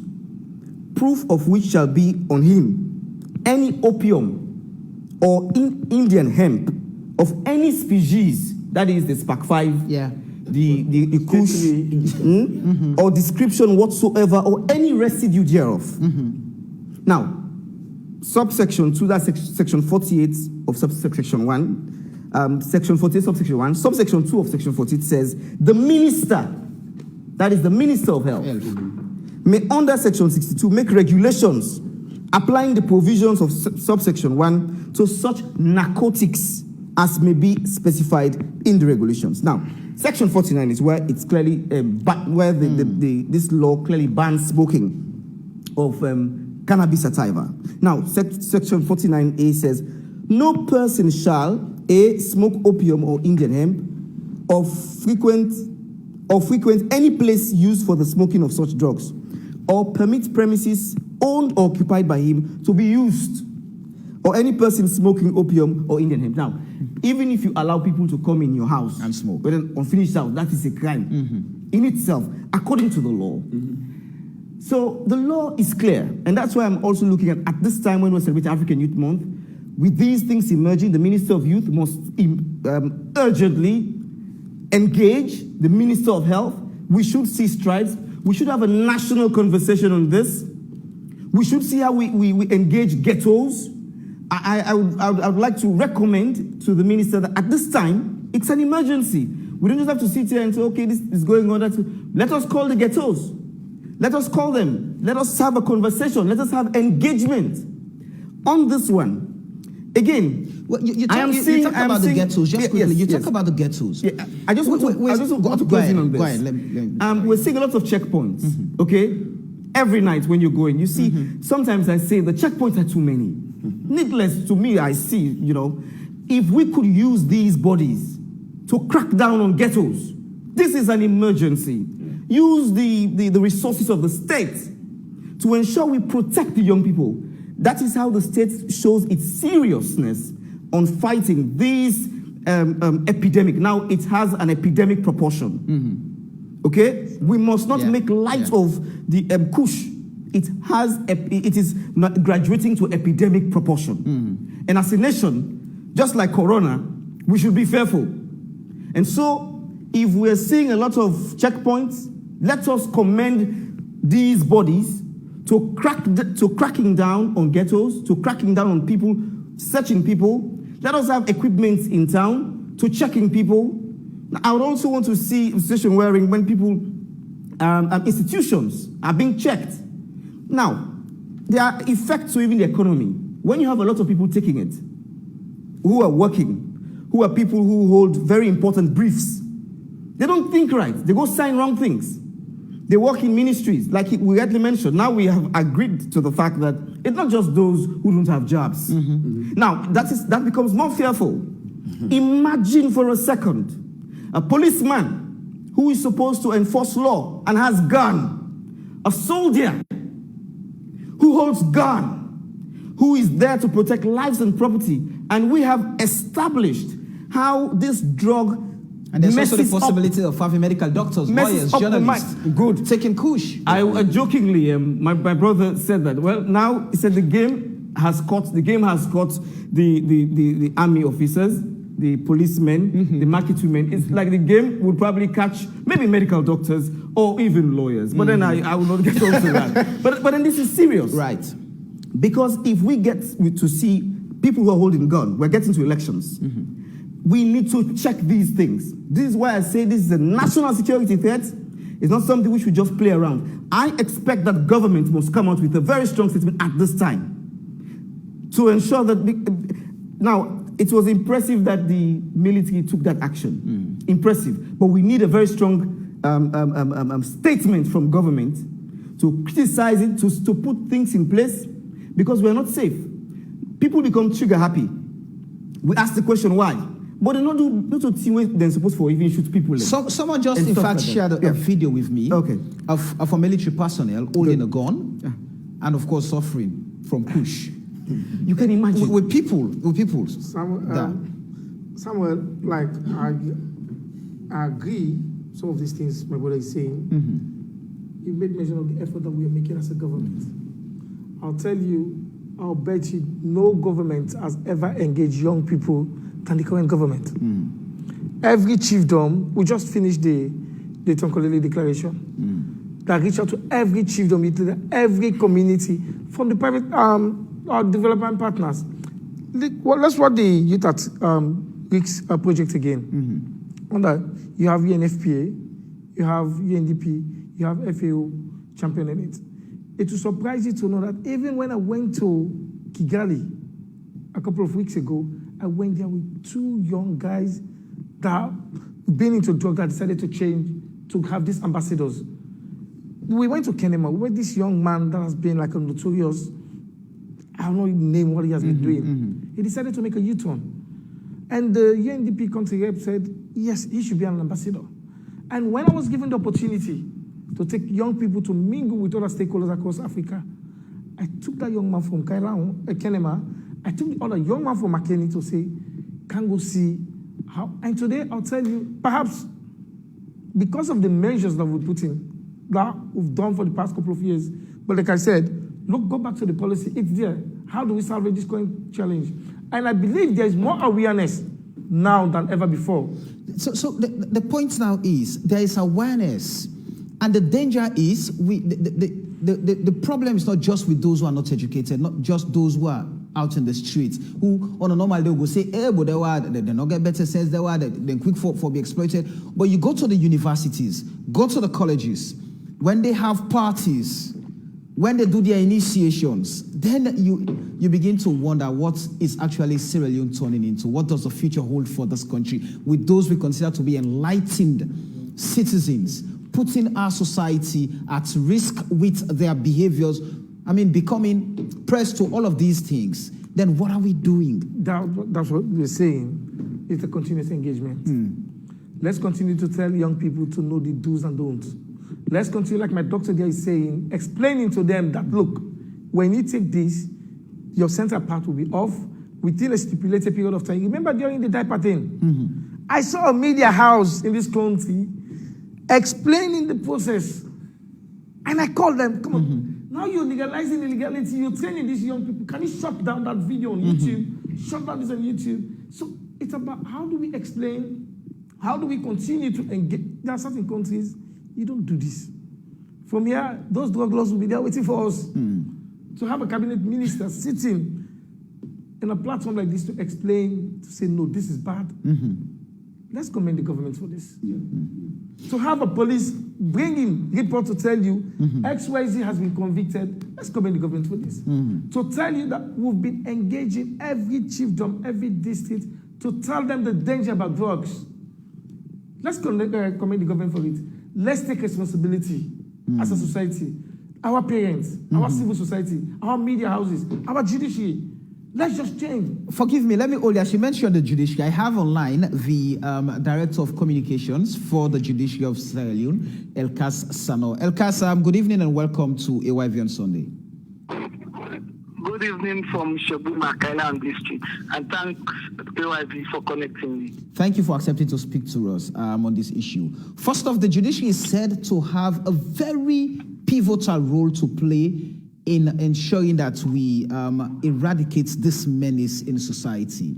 proof of which shall be on him, any opium or Indian hemp of any species, that is the SPAC 5, the Kush, or description whatsoever, or any residue thereof. Now, subsection 2, that's section 48 of subsection 1, section 48, subsection 1, subsection 2 of section 48 says, the minister, that is the Minister of Health, may under section 62 make regulations applying the provisions of subsection 1 to such narcotics as may be specified in the regulations. Now, section 49 is where it's clearly, where this law clearly bans smoking of cannabis sativa. Now, section 49A says, no person shall, A, smoke opium or Indian hemp, or frequent any place used for the smoking of such drugs, or permit premises owned or occupied by him to be used, or any person smoking opium or Indian hemp. Now, even if you allow people to come in your house and smoke, but then unfinished house, that is a crime in itself, according to the law. So the law is clear, and that's why I'm also looking at this time when we're celebrating African Youth Month, with these things emerging, the Minister of Youth must urgently engage the Minister of Health. We should see strides. We should have a national conversation on this. We should see how we engage ghettos. I would like to recommend to the minister that at this time, it's an emergency. We don't just have to sit here and say, okay, this is going on. Let us call the ghettos. Let us call them. Let us have a conversation. Let us have engagement on this one. Again, well, you talk about the ghettos. Just quickly, you talk about the ghettos. Yeah, I just want to close in on this. Go ahead. We're seeing a lot of checkpoints, okay? Every night when you go in, you see, sometimes I say the checkpoints are too many. Needless to me, I see, if we could use these bodies to crack down on ghettos, this is an emergency. Use the resources of the state to ensure we protect the young people. That is how the state shows its seriousness on fighting this epidemic. Now, it has an epidemic proportion. Okay? We must not make light of the Kush. It is not graduating to epidemic proportion. And as a nation, just like Corona, we should be fearful. And so, if we're seeing a lot of checkpoints, let us commend these bodies to cracking down on ghettos, to cracking down on people, searching people. Let us have equipment in town to checking people. I would also want to see a situation wherein when people, institutions are being checked. Now, there are effects to even the economy. When you have a lot of people taking it, who are working, who are people who hold very important briefs, they don't think right. They go sign wrong things. They work in ministries, like we rightly mentioned. Now we have agreed to the fact that it's not just those who don't have jobs. Now, that becomes more fearful. Imagine for a second, a policeman who is supposed to enforce law and has gun, a soldier who holds gun, who is there to protect lives and property, and we have established how this drug and there's also the possibility of having medical doctors, lawyers, journalists, taking Kush. I jokingly, my brother said that. Well, now he said the game has caught the army officers, the policemen, the market women. It's like the game would probably catch maybe medical doctors or even lawyers. But then I will not get onto that. But then this is serious, right? Because if we get to see people who are holding gun, we're getting to elections. We need to check these things. This is why I say this is a national security threat. It's not something we should just play around. I expect that government must come out with a very strong statement at this time to ensure that. Now, it was impressive that the military took that action. Impressive. But we need a very strong statement from government to criticize it, to put things in place, because we're not safe. People become trigger happy. We ask the question why, but they don't do not to see what they're supposed to even shoot people. Someone just in fact shared a video with me of a military personnel holding a gun and of course suffering from Kush. You can imagine with people. Samuel, like I agree some of these things my brother is saying. You made mention of the effort that we are making as a government. I'll tell you, I'll bet you no government has ever engaged young people than the current government. Every chiefdom, we just finished the Tonkolele Declaration, that reached out to every chiefdom, every community, from the private development partners. Let's watch the Youth at Risk project again. On that, you have UNFPA, you have UNDP, you have FAO championing it. It will surprise you to know that even when I went to Kigali a couple of weeks ago, I went there with 2 young guys that have been into drugs that decided to change, to have these ambassadors. We went to Kenema, where this young man that has been like a notorious, I don't know his name, what he has been doing. He decided to make a U-turn. And the UNDP country rep said, yes, he should be an ambassador. And when I was given the opportunity to take young people to mingle with other stakeholders across Africa, I took that young man from Kenema, I took the other young man from Makeni to say, can go see how, and today I'll tell you, perhaps because of the measures that we put in, that we've done for the past couple of years, but like I said, look, go back to the policy, it's there. How do we salvage this current challenge? And I believe there is more awareness now than ever before. So the point now is, there is awareness, and the danger is, the problem is not just with those who are not educated, not just those who are out in the streets, who on a normal day will say, but they not get better sense, they're quick for be exploited. But you go to the universities, go to the colleges, when they have parties, when they do their initiations, then you begin to wonder what is actually Sierra Leone turning into. What does the future hold for this country with those we consider to be enlightened citizens, putting our society at risk with their behaviors, becoming pressed to all of these things? Then what are we doing? That's what we're saying. It's a continuous engagement. Let's continue to tell young people to know the do's and don'ts. Let's continue, like my doctor there is saying, explaining to them that, look, when you take this, your central part will be off within a stipulated period of time. Remember during the diaper thing? I saw a media house in this country explaining the process. And I called them, come on, now you're legalizing illegality, you're training these young people. Can you shut down that video on YouTube? Shut down this on YouTube. So it's about how do we explain, how do we continue to engage? There are certain countries, you don't do this. From here, those drug laws will be there waiting for us. To have a cabinet minister sitting in a platform like this to explain, to say, no, this is bad. Let's commend the government for this. To have a police bringing report to tell you XYZ has been convicted, let's commend the government for this. To tell you that we've been engaging every chiefdom, every district, to tell them the danger about drugs. Let's commend the government for it. Let's take responsibility as a society. Our parents, our civil society, our media houses, our judiciary. Let's just change. Forgive me, let me only, as you mentioned the judiciary, I have online the Director of Communications for the Judiciary of Sierra Leone, Elkas Sano. Elkas, good evening and welcome to AYV on Sunday. Good evening from Shebuma, Kailan District, and thanks AYV for connecting me. Thank you for accepting to speak to us on this issue. First off, the judiciary is said to have a very pivotal role to play in ensuring that we eradicate this menace in society.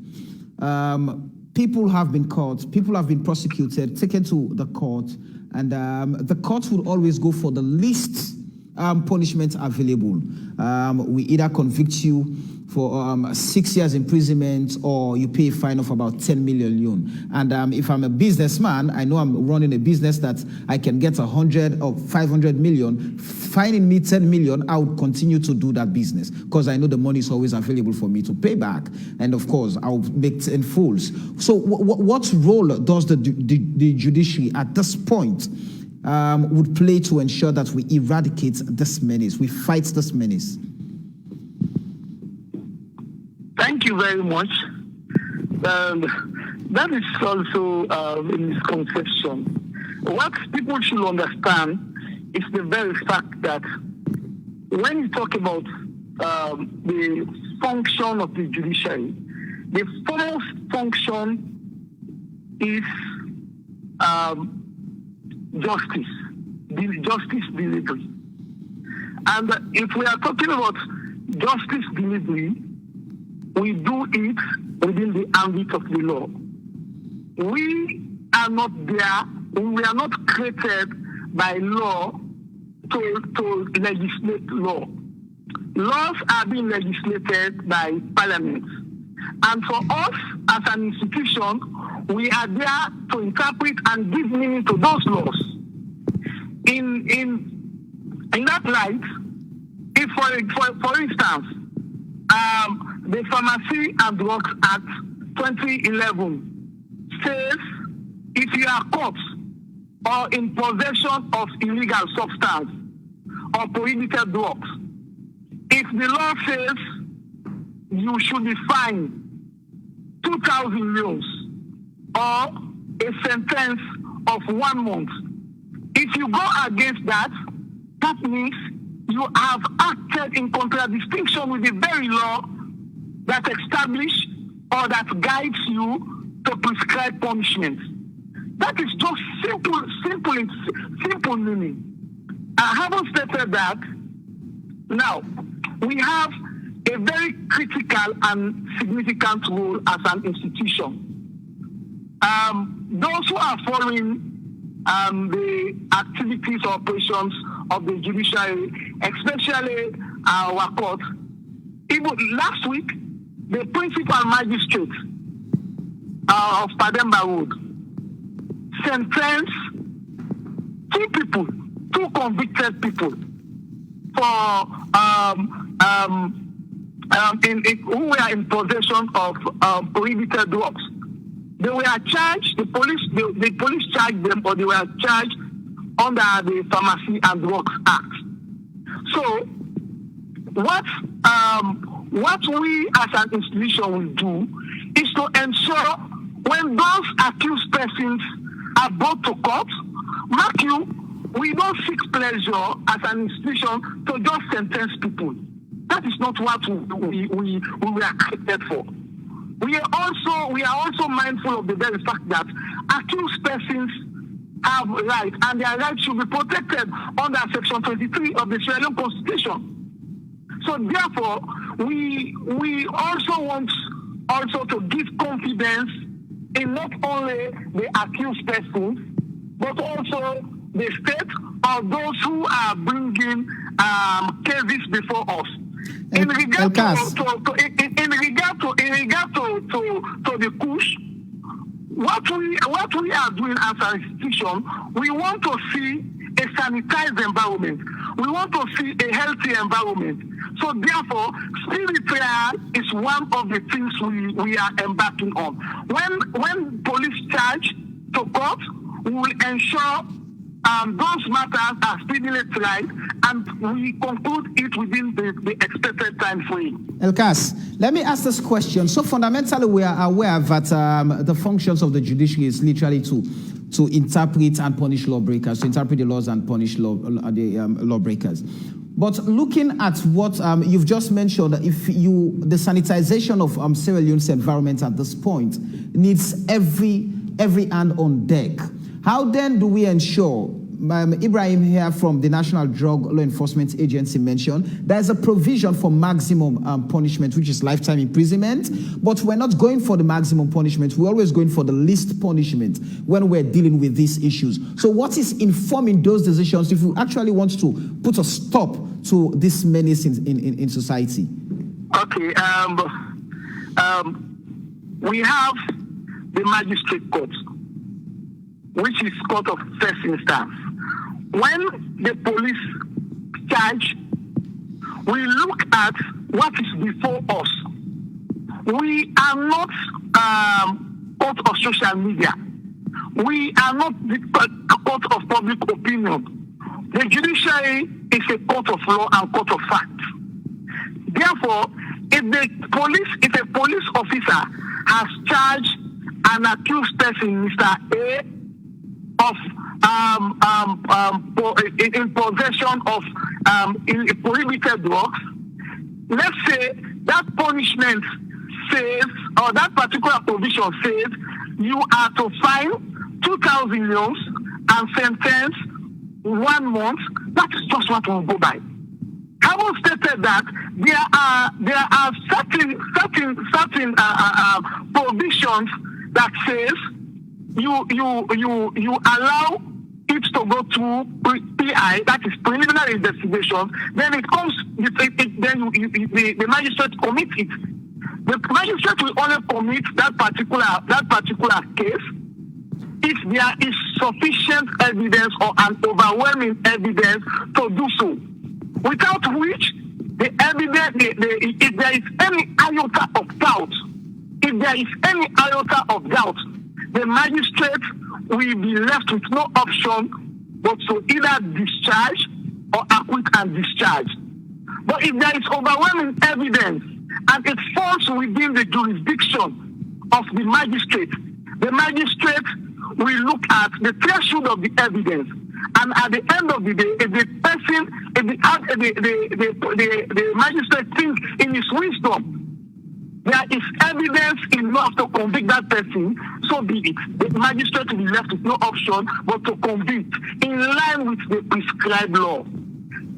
People have been caught, people have been prosecuted, taken to the court, and the court will always go for the least punishment available. We either convict you for 6 years imprisonment, or you pay a fine of about 10 million. And if I'm a businessman, I know I'm running a business that I can get 100 or 500 million. Fining me 10 million, I would continue to do that business because I know the money is always available for me to pay back. And of course, I'll make 10 fools. So what role does the judiciary at this point would play to ensure that we eradicate this menace, we fight this menace? Thank you very much. That is also a misconception. What people should understand is the very fact that when you talk about the function of the judiciary, the first function is justice delivery. And if we are talking about justice delivery, we do it within the ambit of the law. We are not there, we are not created by law to legislate law. Laws are being legislated by parliament. And for us as an institution, we are there to interpret and give meaning to those laws. In that light, if for instance, the Pharmacy and Drugs Act 2011 says if you are caught or in possession of illegal substance or prohibited drugs, if the law says you should be fined 2,000 euros or a sentence of 1 month, if you go against that, that means you have acted in contradistinction with the very law that establishes or that guides you to prescribe punishment. That is just simple meaning. I haven't stated that. Now, we have a very critical and significant role as an institution. Those who are following the activities or operations of the judiciary, especially our court, even last week, the principal magistrate of Pademba Road sentenced 2 people, 2 convicted people, for who were in possession of prohibited drugs. They were charged. The police charged them, or they were charged under the Pharmacy and Drugs Act. So, what we as an institution will do is to ensure when those accused persons are brought to court, mark you, we don't seek pleasure as an institution to just sentence people. That is not what we were created for. We are also mindful of the very fact that accused persons have rights, and their rights should be protected under Section 23 of the Sierra Leone Constitution. So therefore, we also want to give confidence in not only the accused persons, but also the state or those who are bringing cases before us. In regard to the Kush, what we are doing as an institution, we want to see a sanitized environment. We want to see a healthy environment. So therefore, spirit trial is one of the things we are embarking on. When police charge to court, we will ensure those matters are speedily tried, and we conclude it within the expected time frame. Elkas, let me ask this question. So fundamentally, we are aware that the functions of the judiciary is literally to interpret and punish lawbreakers, to interpret the laws and punish lawbreakers. But looking at what you've just mentioned, the sanitization of Sierra Leone's environment at this point needs every hand on deck. How then do we ensure, Ibrahim here from the National Drug Law Enforcement Agency mentioned, there's a provision for maximum punishment, which is lifetime imprisonment, but we're not going for the maximum punishment. We're always going for the least punishment when we're dealing with these issues. So what is informing those decisions if we actually want to put a stop to this menace in society? Okay. We have the magistrate court, which is court of first instance. When the police charge, we look at what is before us. We are not court of social media. We are not the court of public opinion. The judiciary is a court of law and court of fact. Therefore, if a police officer has charged an accused person, Mr. A, of in possession of prohibited drugs, let's say that punishment says, or that particular provision says, you are to fine 2,000 euros and sentence 1 month. That is just what we'll go by. Having stated that, there are certain provisions that says you allow it to go to PI, that is preliminary investigation. Then it comes. The magistrate commits it. The magistrate will only commit that particular case if there is sufficient evidence or an overwhelming evidence to do so. Without which, the evidence, if there is any iota of doubt, the magistrate will be left with no option but to either discharge or acquit and discharge. But if there is overwhelming evidence and it falls within the jurisdiction of the magistrate will look at the threshold of the evidence. And at the end of the day, if the magistrate thinks in his wisdom there is evidence enough to convict that person, so be it. The magistrate will be left with no option but to convict in line with the prescribed law.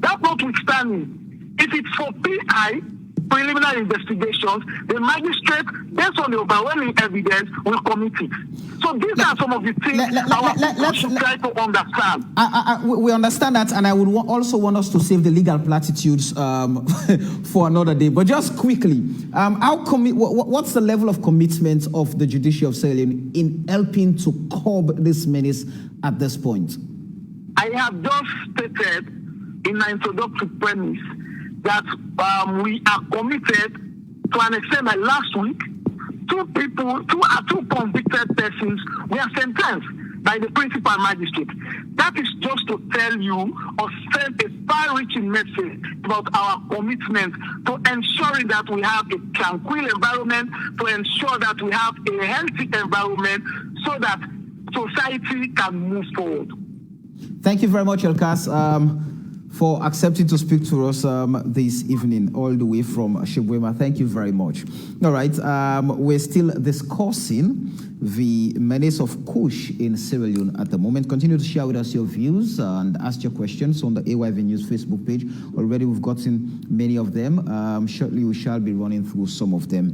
That notwithstanding, if it's for PI, preliminary investigations, the magistrate, based on the overwhelming evidence, will commit it. So these are some of the things our should try to understand. We understand that, and I would also want us to save the legal platitudes for another day. But just quickly, what's the level of commitment of the Judiciary of Sierra Leone in helping to curb this menace at this point? I have just stated in my introductory premise that we are committed to an extent that last week, two convicted persons were sentenced by the principal magistrate. That is just to tell you or send a far-reaching message about our commitment to ensuring that we have a tranquil environment, to ensure that we have a healthy environment so that society can move forward. Thank you very much, Elkas, for accepting to speak to us this evening, all the way from Shibwema. Thank you very much. All right, we're still discussing the menace of Kush in Sierra Leone at the moment. Continue to share with us your views and ask your questions on the AYV News Facebook page. Already we've gotten many of them. Shortly we shall be running through some of them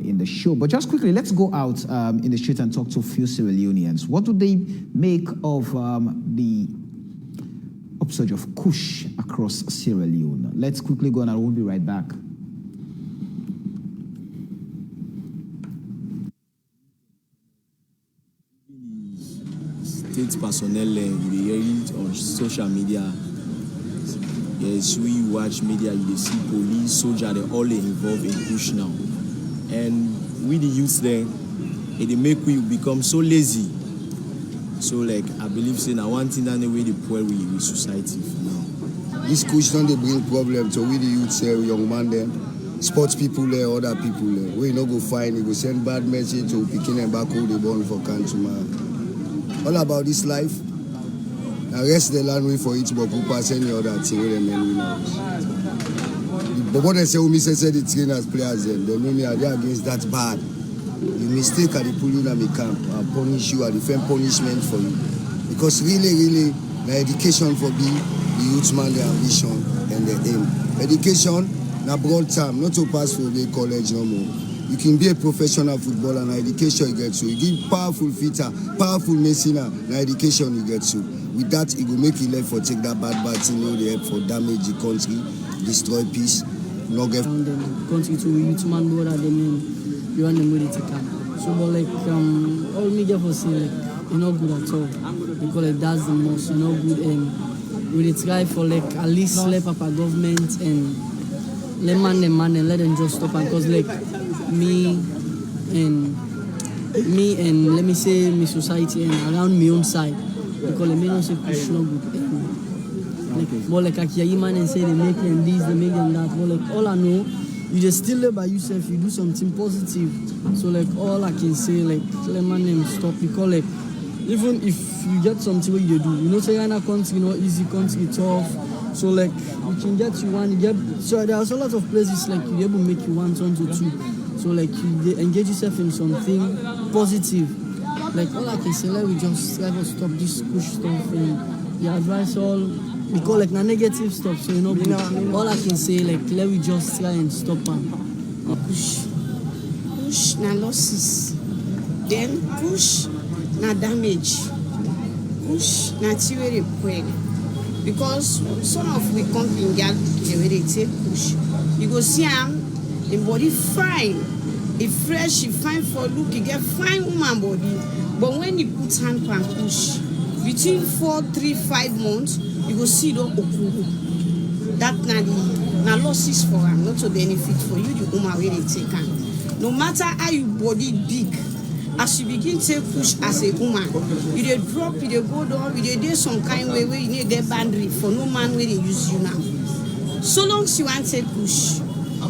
in the show. But just quickly, let's go out in the street and talk to a few Sierra Leoneans. What do they make of the upsurge of Kush across Sierra Leone? Let's quickly go on and we'll be right back. State personnel, we hear it on social media. Yes, we watch media, you see police, soldiers, they're all involved in Kush now. And we the youth there, it make we become so lazy. So like I believe saying I want in any way the poor with society for now. This Kush don't they bring problems to we the youth say young man them, sports people there, other people there. We no go find it, go send bad message to picking and back who they born for country man. All about this life. The rest the land way for it, but who pass any other thing with them and we know. But what they say we say the trainers players them, they know me are there against that bad. The mistake at the pull you in my camp, I punish you, I defend punishment for you. Because really, the education for be the youth man, the ambition and the aim. Education, na broad term, not to pass for the college no more. You can be a professional footballer, and education you get to. You give powerful fitter, powerful medicine, and education you get to. With that, it will make you left for take that bad thing, you know, they help for damage the country, destroy peace. no get. And then country to youth man brother them you want them ready to come. So but like all me get for say like you know good at all. Because like that's the most you know good and we dey try for like at least let up our government and let man and let them just stop and cause like me and let me say my society and around my own side because the men say push no good. Like, more like I hear man and say they make them this, they make them that. But like all I know, you just still live by yourself, you do something positive. So like all I can say like let man them stop because like even if you get something what you do, you know say in a country, you know, easy country, tough. So like you can get you one, you get so there are a lot of places like you able to make you 1 turn to 2. So like you engage yourself in something positive. Like all I can say, let we just try to stop this push stuff and the advice all because like na negative stuff. So you know, all I can say like let we just try and stop them. Push na losses, then push na damage, push na theory quick. Because some of we company get the way they take push, you go see the body fine, it fresh, it fine for look, you get fine woman body. But when you put hand and push, between 4, 3, 5 months, you go see don't oku. That na losses for them, not to benefit for you, the woman where they take hand. No matter how you body big, as you begin to push as a woman, you dey drop, you dey go down, you dey do some kind way where you need that boundary for no man where they use you now. So long as you want to push,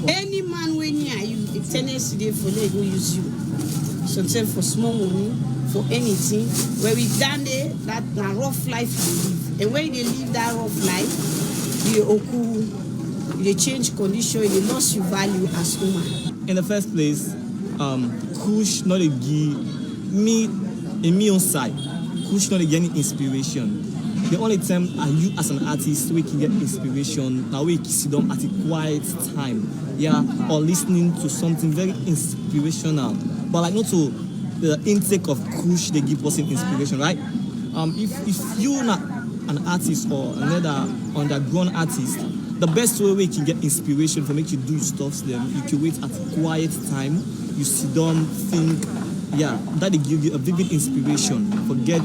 any man when near you, the tendency they for they go use you. Sometimes for small money, for anything, where we done there, that na rough life you live. And when they live that rough life, you oku, you change condition, you lost your value as woman. In the first place, Kush not give me on side. Kush not get any inspiration. The only time you as an artist we can get inspiration now we can sit down at a quiet time, or listening to something very inspirational. But like not to the intake of Kush they give us inspiration, right? If you're not an artist or another underground artist, the best way we can get inspiration for make you do stuff then you can wait at a quiet time, you sit down, think, that will give you a vivid inspiration. Forget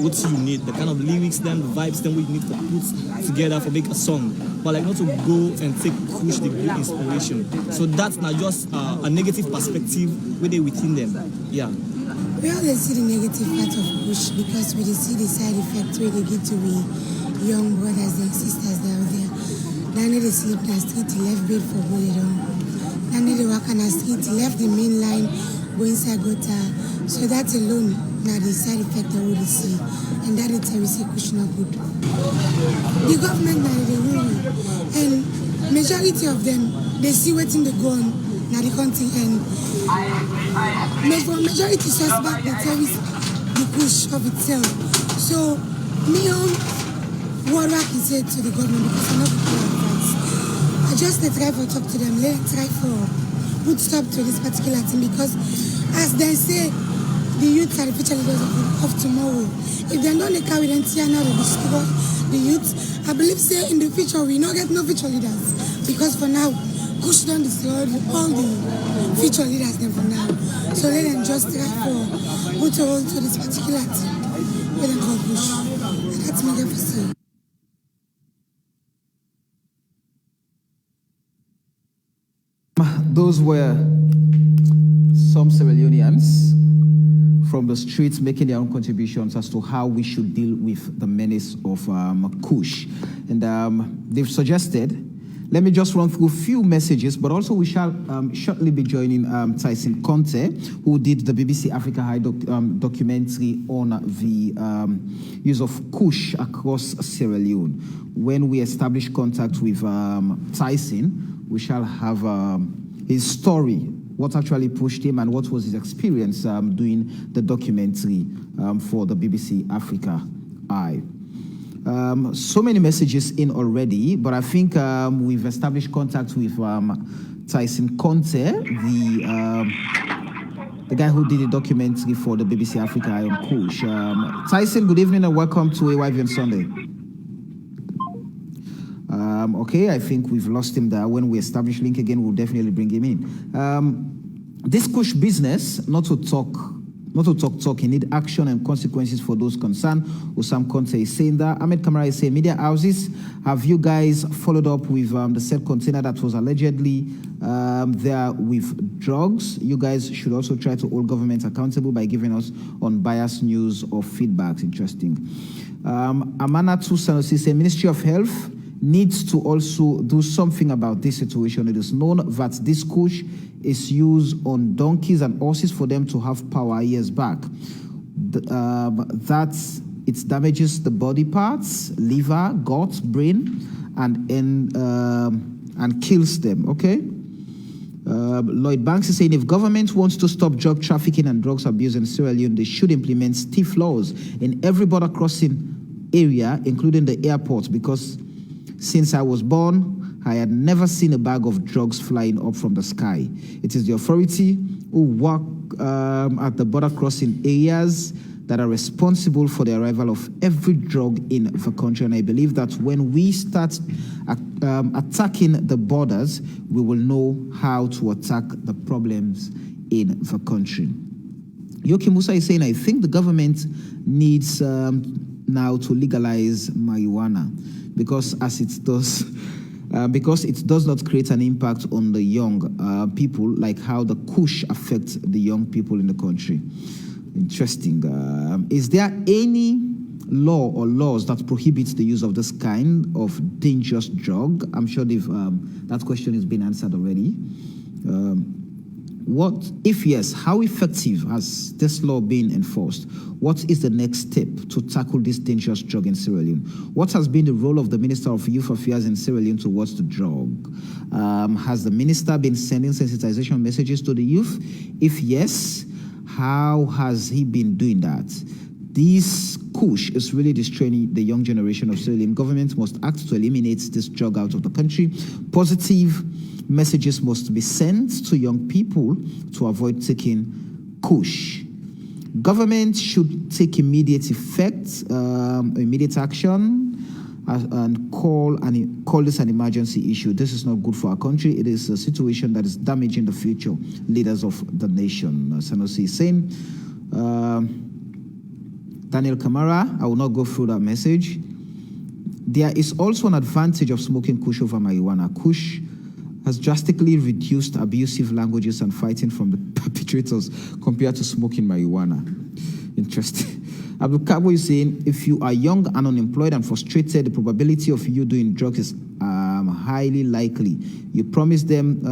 what you need, the kind of lyrics then, the vibes then we need to put together for make a song. But like not to go and take Kush the good inspiration. So that's not just a negative perspective within them. Yeah. We always see the negative part of Kush because we see the side effects where they get to be young brothers and sisters that are there. Then they sleep in the street, left bed for Bolero. Then they walk on the street, left the main line, go inside gutter. So that alone, now the side effect that we see. And that is how we say Kush not good. The government now they worry. And majority of them, they see what's in the gun, now the country and for majority suspect they tell us the Kush of itself. So me what I can say to the government because I'm not good advice. I just try for talk to them, try for put stop to this particular thing because as they say, the youth are the future leaders of tomorrow. If they don't carry them, they will destroy the youth. I believe say in the future we not get no future leaders because for now, Kush don't destroy all the future leaders them for now. So let them just try for put a hold to this particular thing. Let them go Kush. That's my for say. Those were some Sierra Leoneans from the streets making their own contributions as to how we should deal with the menace of Kush. And they've suggested, let me just run through a few messages, but also we shall shortly be joining Tyson Conte, who did the BBC Africa High documentary on the use of Kush across Sierra Leone. When we establish contact with Tyson, we shall have his story, what actually pushed him and what was his experience doing the documentary for the BBC Africa Eye. So many messages in already, but I think we've established contact with Tyson Conte, the guy who did the documentary for the BBC Africa Eye on Kush. Tyson, good evening and welcome to AYV on Sunday. Okay, I think we've lost him there. When we establish link again, we'll definitely bring him in. This Kush business, not to talk, you need action and consequences for those concerned. Usam Conte is saying that. Ahmed Kamara is saying, media houses, have you guys followed up with the said container that was allegedly there with drugs? You guys should also try to hold government accountable by giving us unbiased news or feedbacks. Interesting. Amana Tusanusi says, Ministry of Health needs to also do something about this situation. It is known that this Kush is used on donkeys and horses for them to have power years back. That it damages the body parts, liver, gut, brain, and kills them. Okay. Lloyd Banks is saying, if government wants to stop drug trafficking and drugs abuse in Sierra Leone, they should implement stiff laws in every border crossing area, including the airport, because since I was born, I had never seen a bag of drugs flying up from the sky. It is the authority who work at the border crossing areas that are responsible for the arrival of every drug in the country. And I believe that when we start attacking the borders, we will know how to attack the problems in the country. Yoki Musa is saying, I think the government needs now to legalize marijuana because it does not create an impact on the young people like how the Kush affects the young people in the country. Interesting. Is there any law or laws that prohibits the use of this kind of dangerous drug? I'm sure that question has been answered already. What, if yes, how effective has this law been enforced? What is the next step to tackle this dangerous drug in Sierra Leone? What has been the role of the Minister of Youth Affairs in Sierra Leone towards the drug? Has the minister been sending sensitization messages to the youth? If yes, how has he been doing that? This Kush is really destroying the young generation of Sierra Leone. Government must act to eliminate this drug out of the country. Positive messages must be sent to young people to avoid taking Kush. Government should take immediate action and call this an emergency issue. This is not good for our country. It is a situation that is damaging the future leaders of the nation. Sanusi is saying, Daniel Kamara, I will not go through that message. There is also an advantage of smoking Kush over marijuana. Kush has drastically reduced abusive languages and fighting from the perpetrators compared to smoking marijuana. Interesting. Abdul Kabo is saying, if you are young and unemployed and frustrated, the probability of you doing drugs is highly likely. You promise them,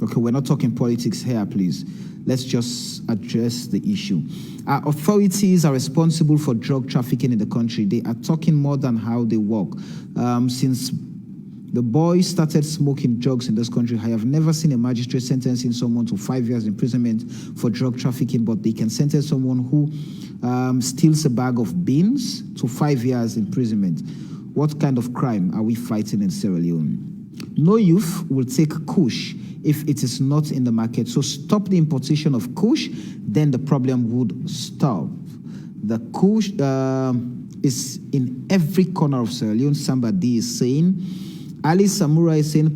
okay, we're not talking politics here, please. Let's just address the issue. Our authorities are responsible for drug trafficking in the country. They are talking more than how they work. Since the boys started smoking drugs in this country, I have never seen a magistrate sentencing someone to 5 years imprisonment for drug trafficking, but they can sentence someone who steals a bag of beans to 5 years imprisonment. What kind of crime are we fighting in Sierra Leone? No youth will take Kush if it is not in the market. So stop the importation of Kush, then the problem would stop. The Kush is in every corner of Sierra Leone, somebody is saying. Ali Samura is saying,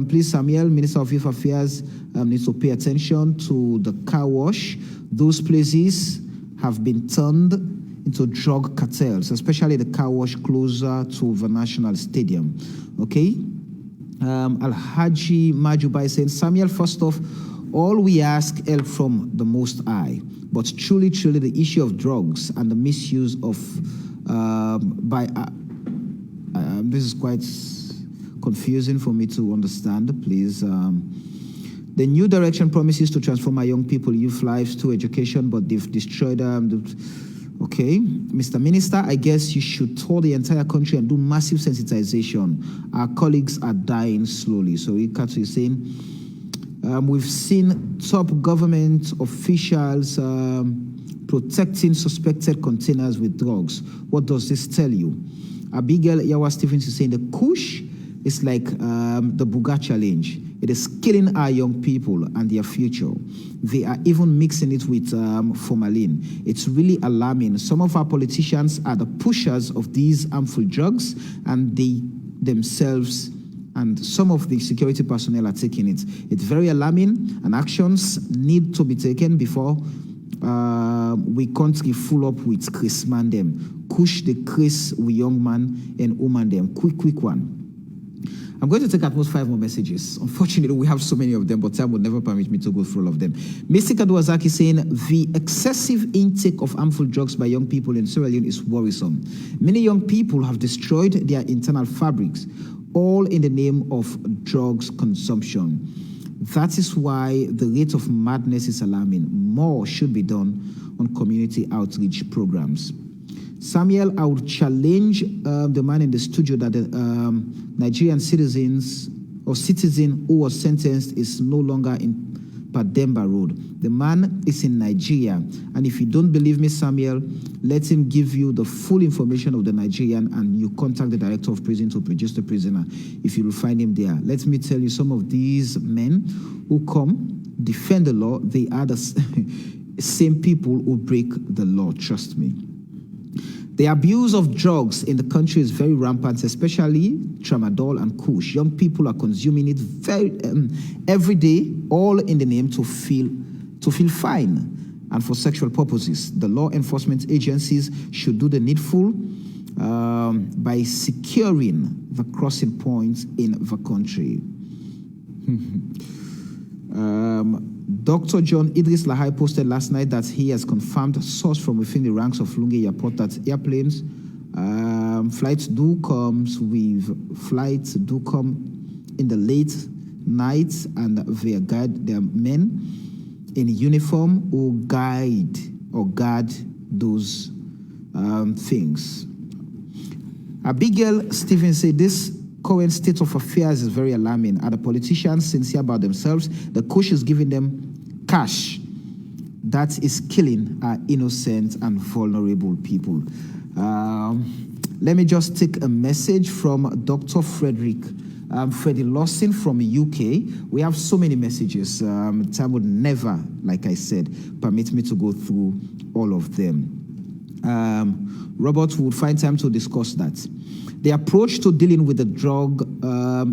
please, Samuel, Minister of Youth Affairs, needs to pay attention to the car wash. Those places have been turned into drug cartels, especially the car wash closer to the National Stadium. Okay? Al-Haji Majuba is saying, Samuel, first off, all we ask help from the Most High. But truly, the issue of drugs and the misuse of, this is quite confusing for me to understand, please. The new direction promises to transform our young people, youth lives to education, but they've destroyed them. Okay, Mr. Minister, I guess you should tour the entire country and do massive sensitization. Our colleagues are dying slowly. So Ikatu is saying, we've seen top government officials protecting suspected containers with drugs. What does this tell you? Abigail Yawa Stevens is saying the Kush is like the Buga challenge. It is killing our young people and their future. They are even mixing it with formalin. It's really alarming. Some of our politicians are the pushers of these harmful drugs, and they themselves, and some of the security personnel are taking it. It's very alarming, and actions need to be taken before we country full up with Chris man them. Kush the Chris we young man and woman them. Quick one. I'm going to take at most 5 more messages. Unfortunately, we have so many of them, but time would never permit me to go through all of them. Mr. Kadwazaki saying the excessive intake of harmful drugs by young people in Sierra Leone is worrisome. Many young people have destroyed their internal fabrics, all in the name of drugs consumption. That is why the rate of madness is alarming. More should be done on community outreach programs. Samuel, I would challenge the man in the studio that the Nigerian citizen who was sentenced is no longer in Pademba Road. The man is in Nigeria, and if you don't believe me, Samuel, let him give you the full information of the Nigerian, and you contact the director of prison to produce the prisoner if you will find him there. Let me tell you, some of these men who come defend the law, they are the same people who break the law, trust me. The abuse of drugs in the country is very rampant, especially tramadol and Kush. Young people are consuming it every day, all in the name to feel fine and for sexual purposes. The law enforcement agencies should do the needful by securing the crossing points in the country. Dr. John Idris Lahai posted last night that he has confirmed a source from within the ranks of Lungi Airport that airplanes, flights do come in the late nights, and their men in uniform who guard those things. Abigail Stevens said this current state of affairs is very alarming. Are the politicians sincere about themselves? The Kush is giving them cash that is killing our innocent and vulnerable people. Let me just take a message from Dr. Freddie Lawson from UK. We have so many messages. Time would never, like I said, permit me to go through all of them. Robert would find time to discuss that. The approach to dealing with the drug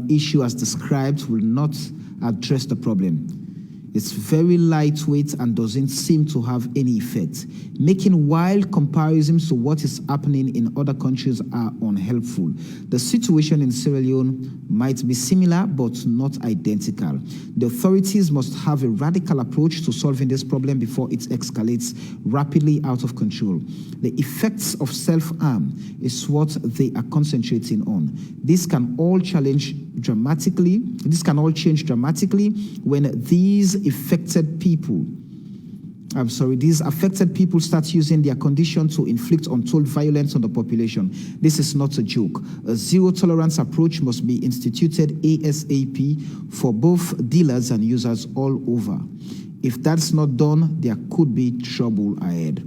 issue as described will not address the problem. It's very lightweight and doesn't seem to have any effect. Making wild comparisons to what is happening in other countries are unhelpful. The situation in Sierra Leone might be similar but not identical. The authorities must have a radical approach to solving this problem before it escalates rapidly out of control. The effects of self-harm is what they are concentrating on. This can all change dramatically when these affected people start using their condition to inflict untold violence on the population. This is not a joke. A zero-tolerance approach must be instituted ASAP for both dealers and users all over. If that's not done, there could be trouble ahead.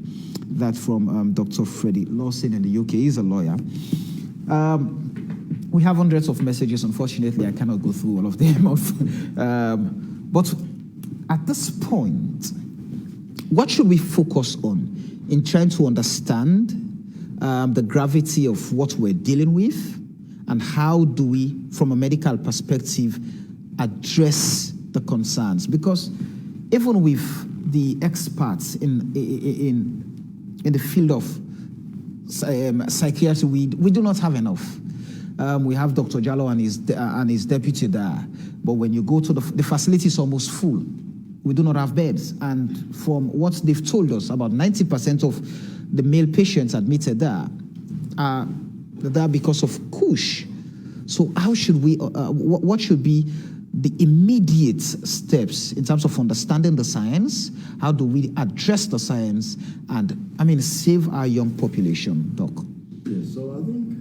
That from Dr. Freddie Lawson in the UK. He's a lawyer. We have hundreds of messages. Unfortunately, I cannot go through all of them. But at this point, what should we focus on in trying to understand the gravity of what we're dealing with, and how do we, from a medical perspective, address the concerns? Because even with the experts in the field of psychiatry, we do not have enough. We have Dr. Jallo and his deputy there, but when you go to the facility is almost full. We do not have beds, and from what they've told us, about 90% of the male patients admitted there are there because of Kush. So how should we, what should be the immediate steps in terms of understanding the science? How do we address the science and, save our young population, Doc? Yes, so I think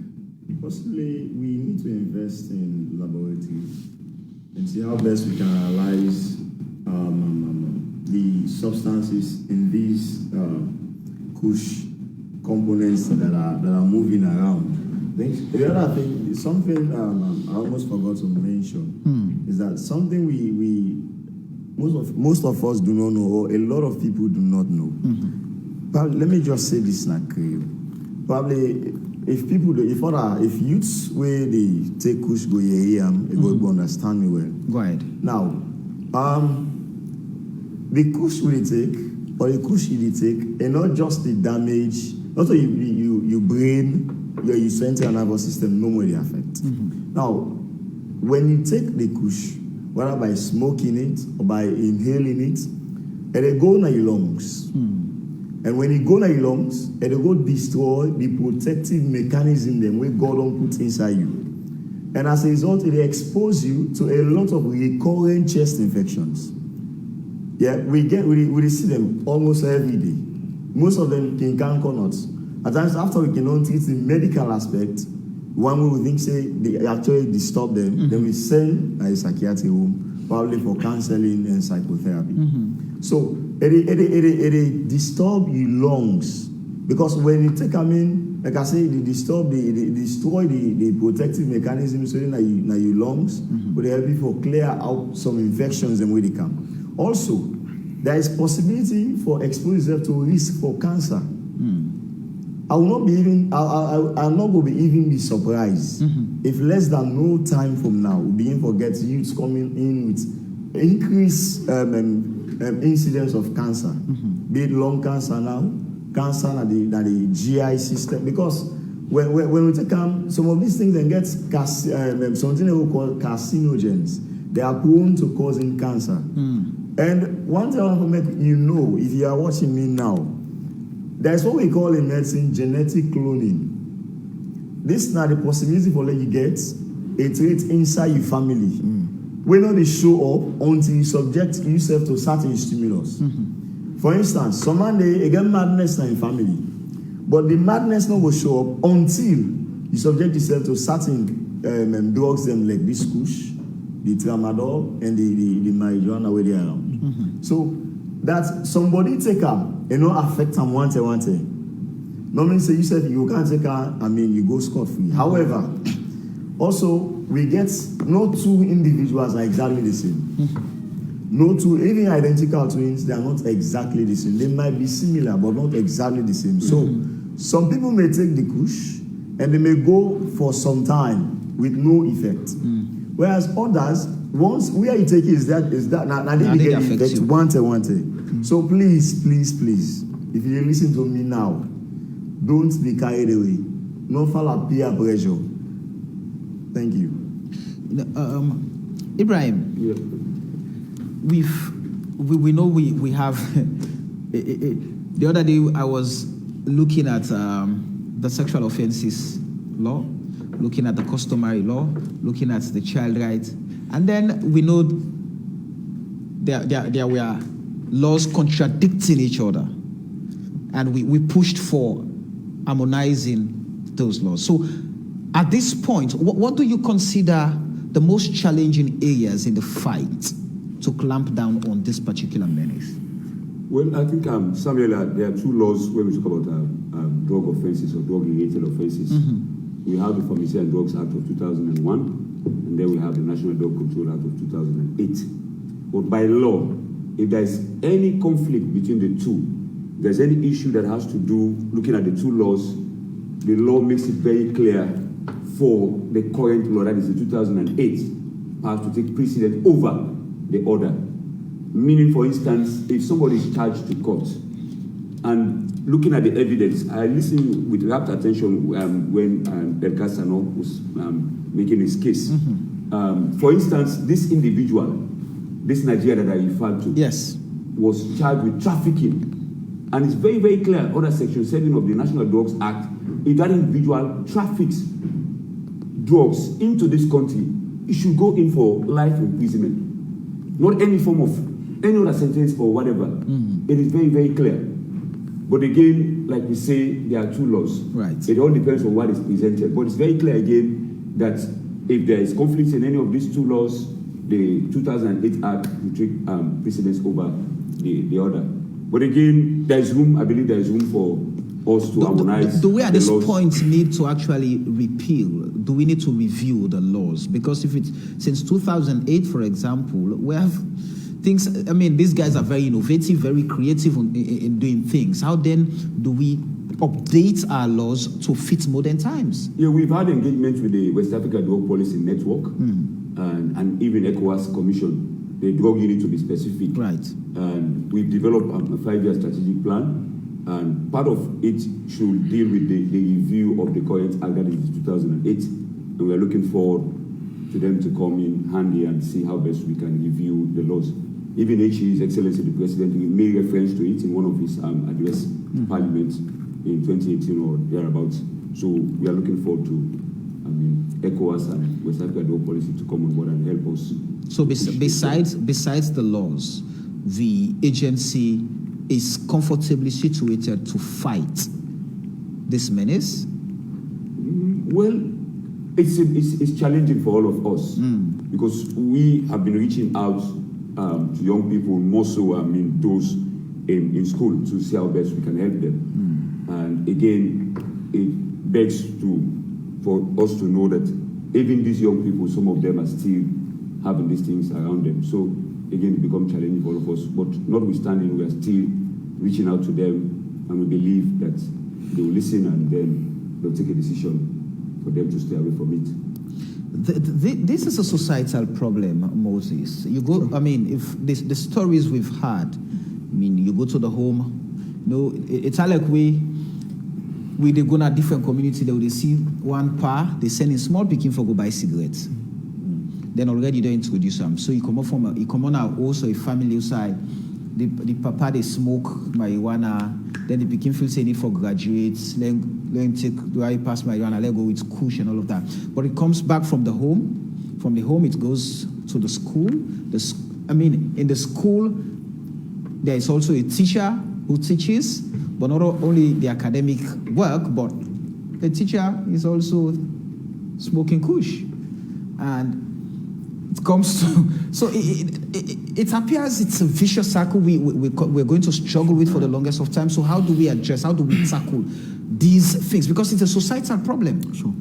possibly we need to invest in laboratories and see how best we can analyze the substances in these Kush components that are moving around. The other thing is something I almost forgot to mention is that something we most of us do not know, or a lot of people do not know. But let me just say this, Nakrio. Probably if youths where they take Kush go here, they go understand me well. Go ahead. Now, the Kush will take, or the Kush will take, and not just the damage, not only you brain, your central nervous system, no more the effect. Now, when you take the Kush, whether by smoking it or by inhaling it, and they go in your lungs. And when it go in your lungs, and they go destroy the protective mechanism them where God don't put inside you. And as a result, it expose you to a lot of recurrent chest infections. Yeah, we see them almost every day. Most of them can not. At times, after we cannot treat the medical aspect, one we would think say they actually disturb them, then we send a psychiatric home, probably for counseling and psychotherapy. So it disturb your lungs, because when you take them in, like I say, they destroy the protective mechanisms in your lungs, but they help you for clear out some infections and where they come. Also, there is possibility for exposure to risk for cancer. I will not be even. I'll not go be even be surprised if less than no time from now we begin to get youths coming in with increased incidence of cancer, be it lung cancer now, cancer at the GI system. Because when we take some of these things and get something we call carcinogens, they are prone to causing cancer. And one thing I want to make you know, if you are watching me now, there's what we call in medicine genetic cloning. This is not the possibility for you get a trait inside your family. We know they show up until you subject yourself to certain stimulus. For instance, some man they get madness in family, but the madness not will show up until you subject yourself to certain drugs them like this Kush, the tramadol, and the marijuana where they are around. So that somebody take them, affect them one day. Normally say you said you can't take her, you go scot-free. However, also we get no two individuals are exactly the same. No two, even identical twins, they are not exactly the same. They might be similar, but not exactly the same. So some people may take the Kush and they may go for some time with no effect. Whereas others, once where you take it is that now they get effect one day. So please, if you listen to me now, don't be carried away. No follow peer pressure. Thank you. Ibrahim, we know we have. The other day I was looking at the sexual offences law, looking at the customary law, looking at the child rights, and then we know there were laws contradicting each other, and we pushed for harmonizing those laws. So at this point, what do you consider the most challenging areas in the fight to clamp down on this particular menace? Well, I think, Samuel, there are two laws when we talk about drug offenses or drug-related offenses. We have the Pharmacy and Drugs Act of 2001, and then we have the National Drug Control Act of 2008. But by law, if there is any conflict between the two, there's any issue that has to do looking at the two laws, the law makes it very clear for the current law, that is the 2008, has to take precedence over the order. Meaning, for instance, if somebody is charged to court, and looking at the evidence, I listened with rapt attention when El Cassano was making his case. For instance, this individual, this Nigeria that I referred to, was charged with trafficking. And it's very, very clear under Section 7 of the National Drugs Act, if that individual traffics drugs into this country, he should go in for life imprisonment. Not any form of, any other sentence or whatever. It is very, very clear. But again, like we say, there are two laws. Right. It all depends on what is presented. But it's very clear again that if there is conflict in any of these two laws, the 2008 Act will take precedence over the other. But again, there is room, I believe there is room for us to harmonize. Do we at this point need to actually repeal? Do we need to review the laws? Because if it's since 2008, for example, we have things, these guys are very innovative, very creative in doing things. How then do we update our laws to fit modern times? Yeah, we've had engagement with the West Africa Drug Policy Network and even ECOWAS Commission, the drug unit to be specific. Right. And we've developed a 5-year strategic plan, and part of it should deal with the review of the current act that is 2008, and we're looking forward to them to come in handy and see how best we can review the laws. Even His Excellency the President, he made reference to it in one of his address to Parliament in 2018 or thereabouts. So we are looking forward to ECOWAS and West Africa Drug Policy to come on board and help us. So besides the laws, the agency is comfortably situated to fight this menace? Well, it's challenging for all of us because we have been reaching out to young people, more so those in school, to see how best we can help them. And again, it begs for us to know that even these young people, some of them are still having these things around them. So again, it becomes challenging for all of us. But notwithstanding, we are still reaching out to them, and we believe that they will listen and then they'll take a decision for them to stay away from it. This is a societal problem, Moses. You go, if the stories we've had, you go to the home, it's like we they go to a different community, they will see one par, they send a small picking for go buy cigarettes. Then already they introduce them. So you come on also a family outside. The papa they smoke marijuana, then the pikin feel say need for graduates, then take do I pass marijuana, let go with Kush and all of that. But it comes back from the home. From the home it goes to the school. In the school there is also a teacher who teaches, but not only the academic work, but the teacher is also smoking Kush. And it comes to, so it appears it's a vicious cycle we're going to struggle with for the longest of time. So how do we tackle these things? Because it's a societal problem. Sure.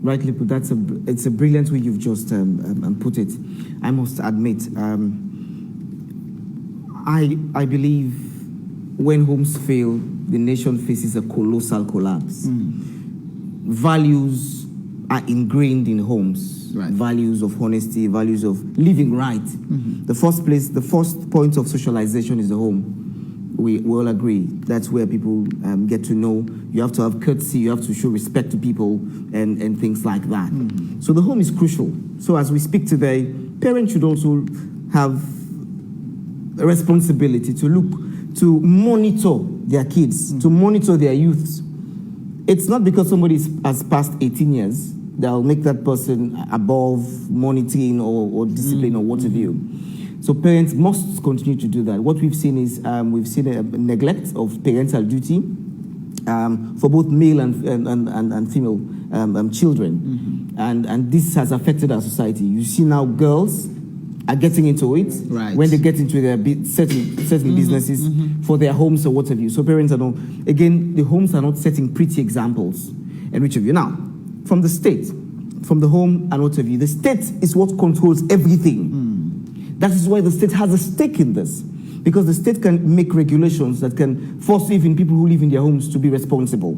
Rightly put, it's a brilliant way you've just put it. I must admit, I believe when homes fail, the nation faces a colossal collapse. Values are ingrained in homes. Right. Values of honesty, values of living right. The first point of socialization is the home. We all agree. That's where people get to know. You have to have courtesy, you have to show respect to people and things like that. So the home is crucial. So as we speak today, parents should also have a responsibility to look, to monitor their kids, to monitor their youths. It's not because somebody has passed 18 years that'll make that person above monitoring or discipline or what have you. So parents must continue to do that. What we've seen is we've seen a neglect of parental duty for both male and female children, and this has affected our society. You see now girls are getting into it when they get into their certain businesses for their homes or what have you. So parents are not, again, the homes are not setting pretty examples. And which of you now? From the state, from the home and what have you. The state is what controls everything. That is why the state has a stake in this. Because the state can make regulations that can force even people who live in their homes to be responsible.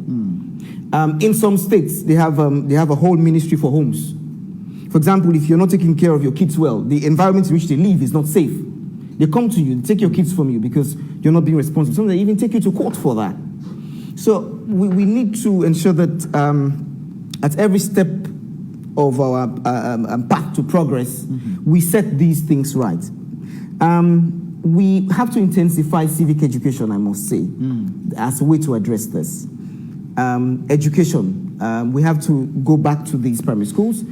In some states, they have a whole ministry for homes. For example, if you're not taking care of your kids well, the environment in which they live is not safe. They come to you, they take your kids from you because you're not being responsible. Sometimes they even take you to court for that. So we need to ensure that at every step of our path to progress, we set these things right. We have to intensify civic education, I must say, as a way to address this. Education, we have to go back to these primary schools.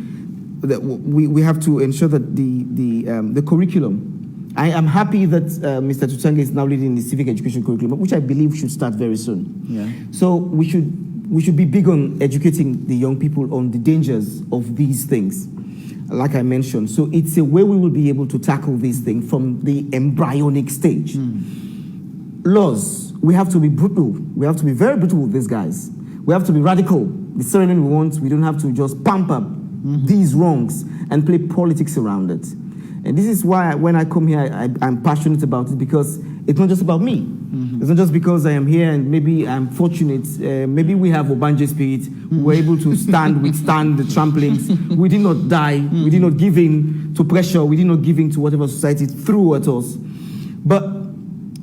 We have to ensure that the curriculum. I am happy that Mr. Tutange is now leading the civic education curriculum, which I believe should start very soon. Yeah. So we should be big on educating the young people on the dangers of these things, like I mentioned. So it's a way we will be able to tackle these things from the embryonic stage. Laws, we have to be brutal. We have to be very brutal with these guys. We have to be radical. The ceremony we want, we don't have to just pump up these wrongs and play politics around it. And this is why when I come here, I'm passionate about it, because it's not just about me. It's not just because I am here and maybe I'm fortunate. Maybe we have Obanje spirit. We're able to withstand the tramplings. We did not die. We did not give in to pressure. We did not give in to whatever society threw at us. But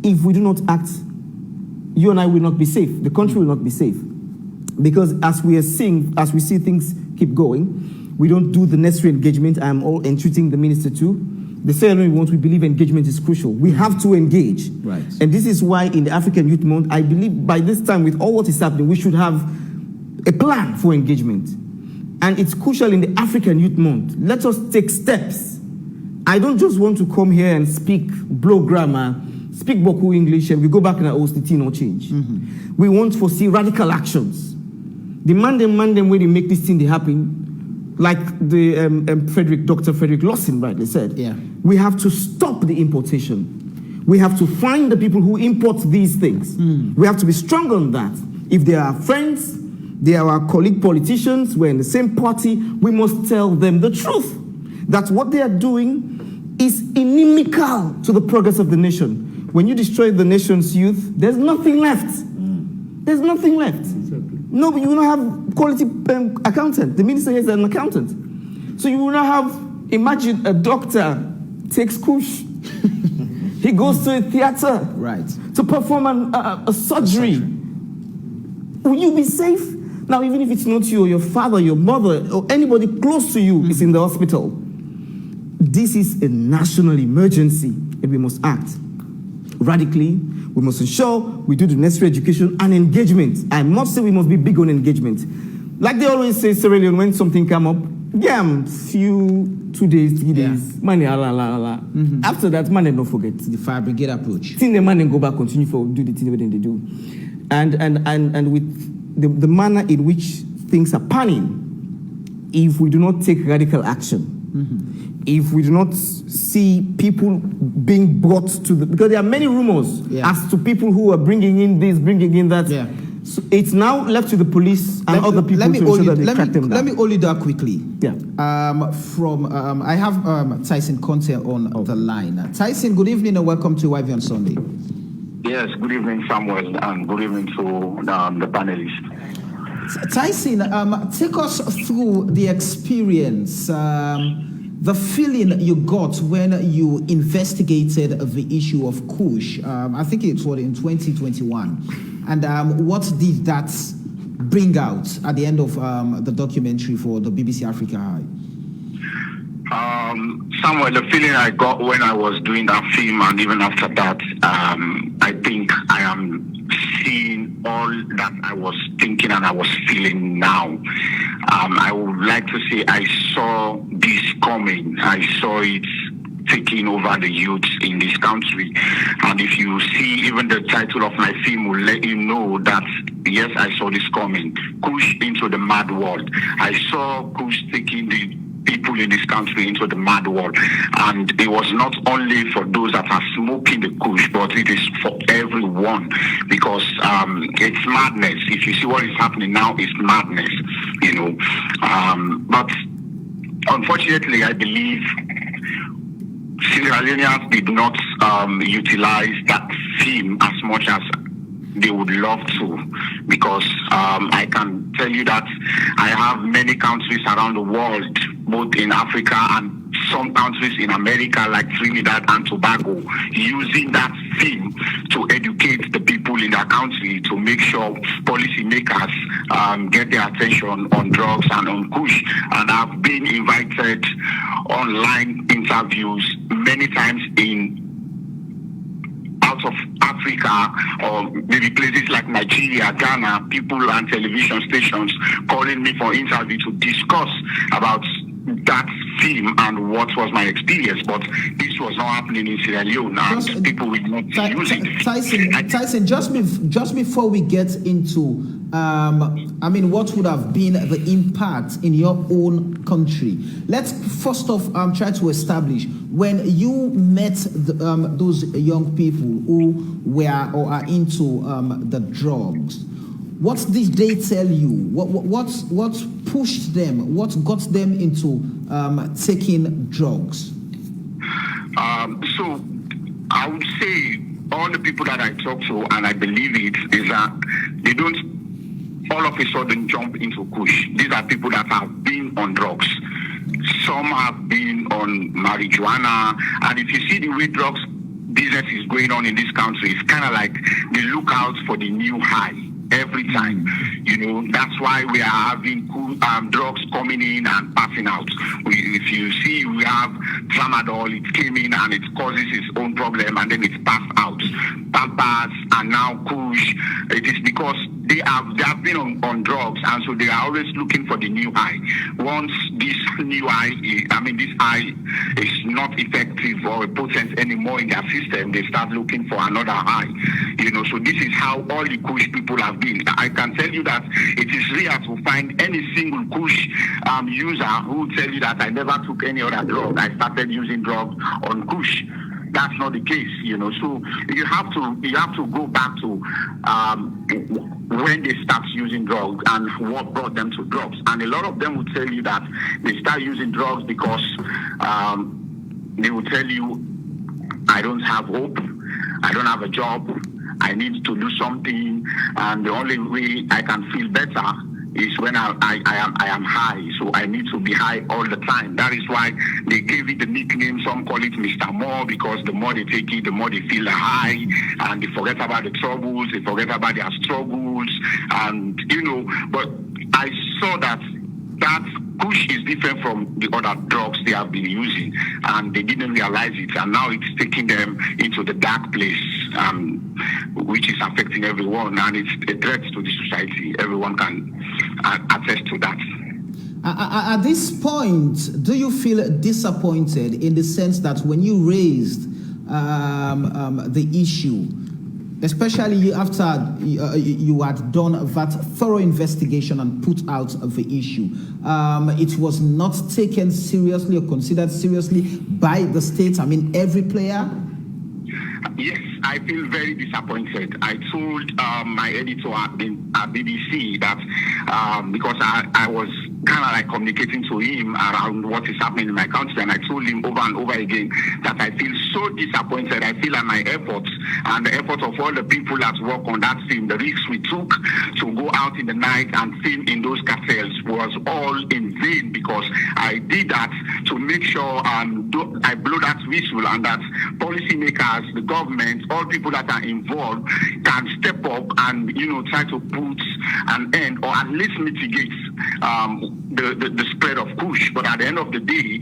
if we do not act, you and I will not be safe. The country will not be safe. Because as we see things keep going, we don't do the necessary engagement. I'm all entreating the minister too. The ceremony we believe engagement is crucial. We have to engage. Right. And this is why in the African Youth Month, I believe by this time, with all what is happening, we should have a plan for engagement. And it's crucial in the African Youth Month. Let us take steps. I don't just want to come here and speak blow grammar, speak Boku English, and we go back and our OCT no change. We want to see radical actions. Demand them where they make this thing happen. Like the Dr. Frederick Lawson rightly said, we have to stop the importation. We have to find the people who import these things. We have to be strong on that. If they are friends, they are our colleague politicians, we're in the same party, we must tell them the truth. That what they are doing is inimical to the progress of the nation. When you destroy the nation's youth, there's nothing left. There's nothing left. No, but you will not have quality accountant. The minister is an accountant. So you will not have, imagine a doctor takes Kush. He goes to a theater to perform a surgery. Will you be safe? Now, even if it's not you or your father, your mother, or anybody close to you is in the hospital, this is a national emergency and we must act radically. We must ensure we do the necessary education and engagement. I must say we must be big on engagement. Like they always say, Sierra Leone, when something come up, few 2 days, 3 days, money, After that, man, don't forget. The fire brigade approach. Think the man and go back, continue for do the thing they do. And with the manner in which things are panning, if we do not take radical action, if we do not see people being brought to the... Because there are many rumors as to people who are bringing in this, bringing in that. So it's now left to the police and other people to ensure that they track them down. Let me hold you down quickly. Yeah. I have Tyson Conte on the line. Tyson, good evening and welcome to YV on Sunday. Yes, good evening, Samuel, and good evening to the panelists. Tyson, take us through the experience, the feeling you got when you investigated the issue of Kush. I think it was in 2021. And what did that bring out at the end of the documentary for the BBC Africa High? Samuel, the feeling I got when I was doing that film and even after that, I think I am seeing all that I was thinking and I was feeling now. I would like to say I saw this coming. I saw it taking over the youth in this country. And if you see, even the title of my film will let you know that, yes, I saw this coming. Kush into the mad world. I saw Kush taking the people in this country into the mad world. And it was not only for those that are smoking the Kush, but it is for everyone, because it's madness. If you see what is happening now, it's madness, you know. But unfortunately, I believe Sierra Leoneans did not utilize that theme as much as they would love to, because I can tell you that I have many countries around the world, both in Africa and some countries in America, like Trinidad and Tobago, using that theme to educate the people in their country, to make sure policymakers get their attention on drugs and on Kush. And I've been invited online interviews many times out of Africa, or maybe places like Nigeria, Ghana, people and television stations calling me for interview to discuss about that theme and what was my experience. But this was not happening in Sierra Leone, and people will not use it. Tyson, just before we get into what would have been the impact in your own country, let's first off try to establish, when you met those young people who were or are into the drugs, what did they tell you? What pushed them? What got them into taking drugs? So I would say all the people that I talk to, and I believe it, is that they don't all of a sudden jump into Kush. These are people that have been on drugs. Some have been on marijuana, and if you see the way drugs business is going on in this country, it's kind of like they look out for the new high every time. You know, that's why we are having drugs coming in and passing out. If you see, we have tramadol, it came in and it causes its own problem and then it's passed out. Papas and now Kush, it is because they have been on drugs, and so they are always looking for the new high. Once this new high, this high is not effective or potent anymore in their system, they start looking for another high. You know, so this is how all the Kush people have been. I can tell you that it is rare to find any single Kush user who will tell you that I never took any other drug. I started using drugs on Kush. That's not the case, you know. So you have to go back to when they start using drugs and what brought them to drugs. And a lot of them will tell you that they start using drugs because they will tell you, I don't have hope, I don't have a job, I need to do something, and the only way I can feel better is when I am high, so I need to be high all the time. That is why they gave it the nickname. Some call it Mr. More, because the more they take it, the more they feel the high, and they forget about the troubles, they forget about their struggles, and you know. But I saw that Kush is different from the other drugs they have been using, and they didn't realize it, and now it's taking them into the dark place, which is affecting everyone, and it's a threat to the society. Everyone can attest to that. At this point, do you feel disappointed in the sense that when you raised the issue, especially after you had done that thorough investigation and put out the issue, it was not taken seriously or considered seriously by the state? I mean, every player? Yes, I feel very disappointed. I told my editor at BBC that because I was kind of like communicating to him around what is happening in my country, and I told him over and over again that I feel so disappointed. I feel like my efforts and the effort of all the people that work on that film, the risks we took to go out in the night and film in those cartels was all in vain, because I did that to make sure I blow that whistle, and that policymakers, the government, all people that are involved can step up and, you know, try to put an end or at least mitigate the spread of Kush. But at the end of the day,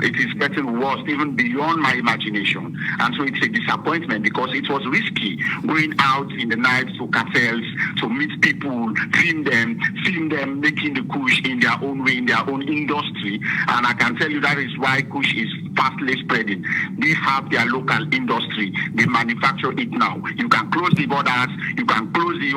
it is getting worse, even beyond my imagination. And so it's a disappointment, because it was risky going out in the night to cartels to meet people, film them making the Kush in their own way, in their own industry. And I can tell you that is why Kush is fastly spreading. They have their local industry. They manufacture it now. You can close the borders. You can close the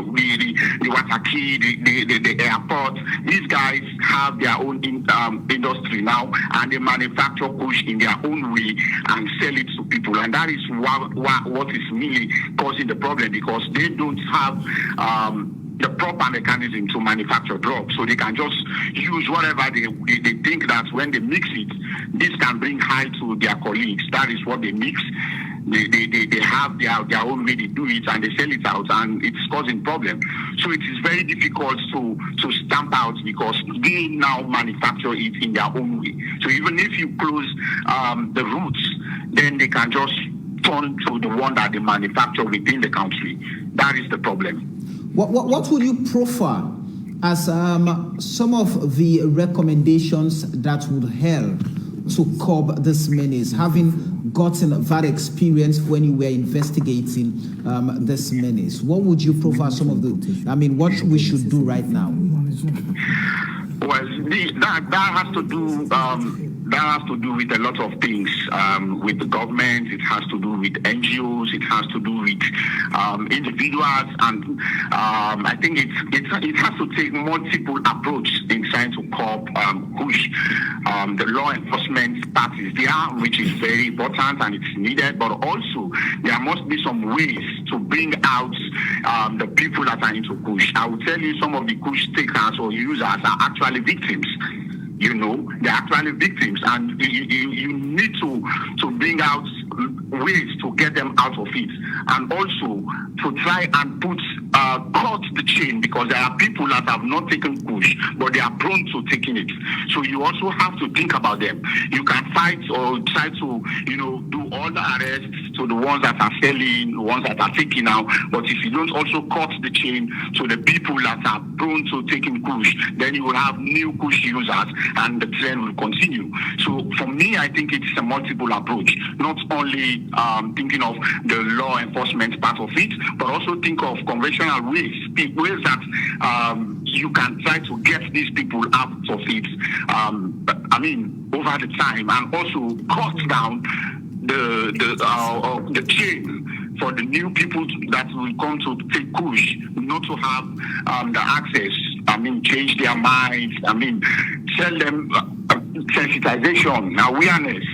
Wataki, the airport. These guys have their own industry now, and they manufacture Kush in their own way and sell it to people. And that is what is really causing the problem, because they don't have the proper mechanism to manufacture drugs. So they can just use whatever they think that when they mix it, this can bring high to their colleagues. That is what they mix. They have their own way they do it, and they sell it out, and it's causing problems. So it is very difficult to stamp out, because they now manufacture it in their own way. So even if you close the routes, then they can just turn to the one that they manufacture within the country. That is the problem. What would you profile as some of the recommendations that would help to curb this menace, having gotten that experience when you were investigating this menace? What would you profile some of what we should do right now? Well, that has to do with a lot of things, with the government. It has to do with NGOs. It has to do with individuals, and I think it has to take multiple approach in trying to curb Kush. The law enforcement part is there, which is very important and it's needed, but also there must be some ways to bring out the people that are into Kush. I will tell you, some of the Kush takers or users are actually victims. You know, they're actually victims, and you need to bring out ways to get them out of it, and also to try and cut the chain, because there are people that have not taken Kush, but they are prone to taking it. So you also have to think about them. You can fight or try to, do all the arrests to the ones that are selling, the ones that are taking out, but if you don't also cut the chain to the people that are prone to taking Kush, then you will have new Kush users and the trend will continue. So for me, I think it's a multiple approach, not only thinking of the law enforcement part of it, but also think of conventional ways that you can try to get these people out of it, over the time, and also cut down the chain for the new people that will come to take Kush, not to have the access, change their minds, tell them sensitization, awareness,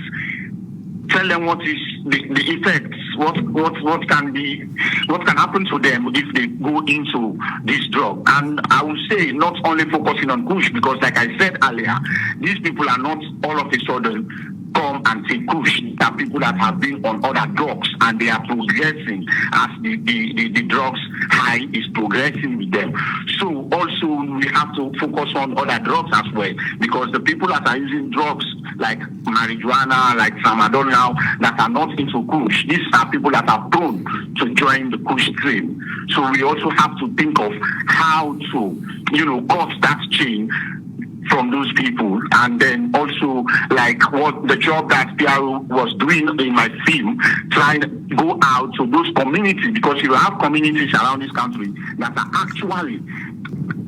tell them what is the effects, what can happen to them if they go into this drug. And I would say not only focusing on Kush, because like I said earlier, these people are not all of a sudden come and take Kush. There are people that have been on other drugs and they are progressing as the drugs high is progressing with them. So also we have to focus on other drugs as well, because the people that are using drugs like marijuana, like tramadol now, that are not into Kush, these are people that are prone to join the Kush stream. So we also have to think of how to, cut that chain from those people, and then also like what the job that Piero was doing in my film, trying to go out to those communities, because you have communities around this country that are actually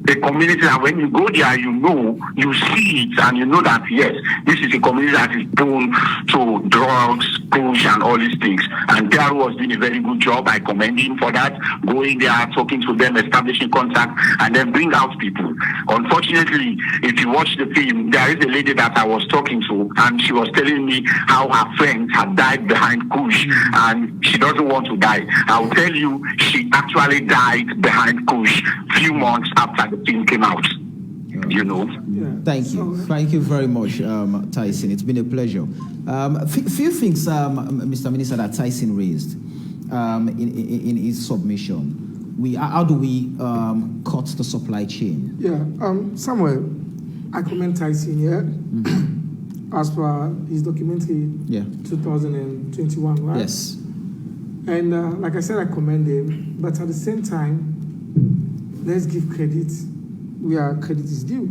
the community that when you go there, you see it, and you know that yes, this is a community that is prone to drugs, push, and all these things. And Piero was doing a very good job. I commend him for that, going there, talking to them, establishing contact, and then bring out people. Unfortunately, if you watch the film, there is a lady that I was talking to, and she was telling me how her friends had died behind Kush, and she doesn't want to die. I'll tell you, she actually died behind Kush few months after the film came out. Thank you very much, Tyson. It's been a pleasure. Few things, Mr. Minister, that Tyson raised in his submission. How do we cut the supply chain? Samuel, I commend Tyson here. As per his documentary, 2021, right? Yes. And like I said, I commend him, but at the same time, let's give credit where credit is due.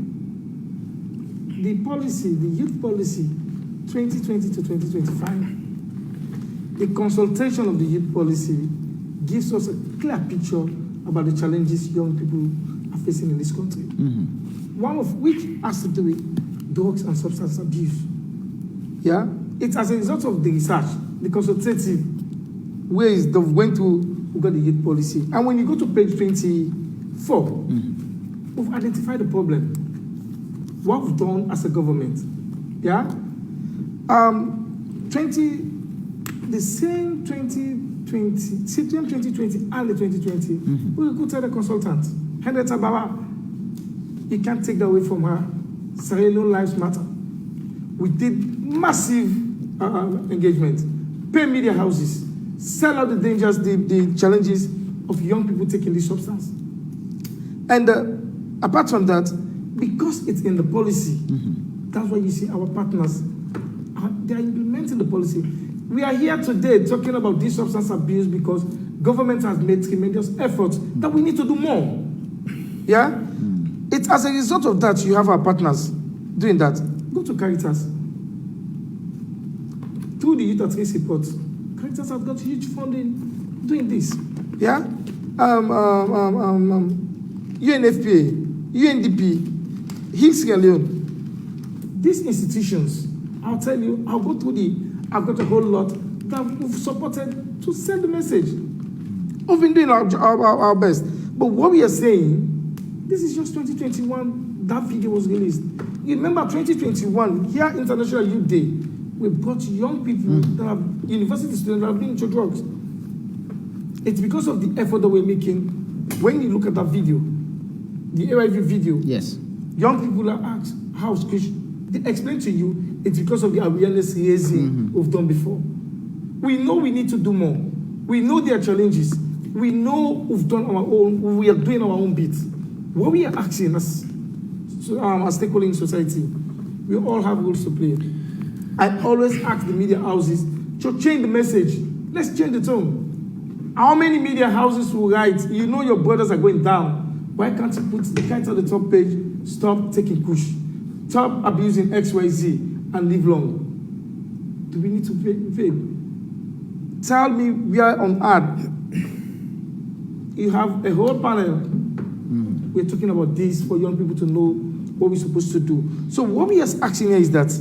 The policy, the youth policy, 2020 to 2025, the consultation of the youth policy gives us a clear picture about the challenges young people are facing in this country. One of which has to do with drugs and substance abuse. It's as a result of the research, the consultative ways they went to got the youth policy. And when you go to page 24, we've identified the problem. What we've done as a government, the same 2020, September 2020 and the 2020, we recruited a consultant, Henrietta Baba. You can't take that away from her. Sierra Leone Lives Matter. We did massive engagement, pay media houses, sell out the dangers, the challenges of young people taking this substance. And apart from that, because it's in the policy, that's why you see our partners, they are implementing the policy. We are here today talking about this substance abuse because government has made tremendous efforts that we need to do more. It's as a result of that you have our partners doing that. Go to Caritas. Through the Youth at Risk report, Caritas has got huge funding doing this. UNFPA, UNDP, Sierra Leone. These institutions, I'll tell you, I've got a whole lot that we've supported to send the message. We've been doing our best. But what we are saying, this is just 2021, that video was released. Remember 2021, here International Youth Day, we brought young people that are university students that have been into drugs. It's because of the effort that we're making. When you look at that video, the AIV video, young people are asked, how's Kush? They explain to you, it's because of the awareness raising we've done before. We know we need to do more. We know there are challenges. We know we've done our own, we are doing our own bit. What we are asking as stakeholders in society, we all have roles to play. I always ask the media houses to change the message. Let's change the tone. How many media houses will write, you know your brothers are going down. Why can't you put the kite on the top page, stop taking Kush, stop abusing XYZ, and live long? Do we need to pay? Tell me we are on ad. You have a whole panel. We're talking about this for young people to know what we're supposed to do. So what we are asking here is that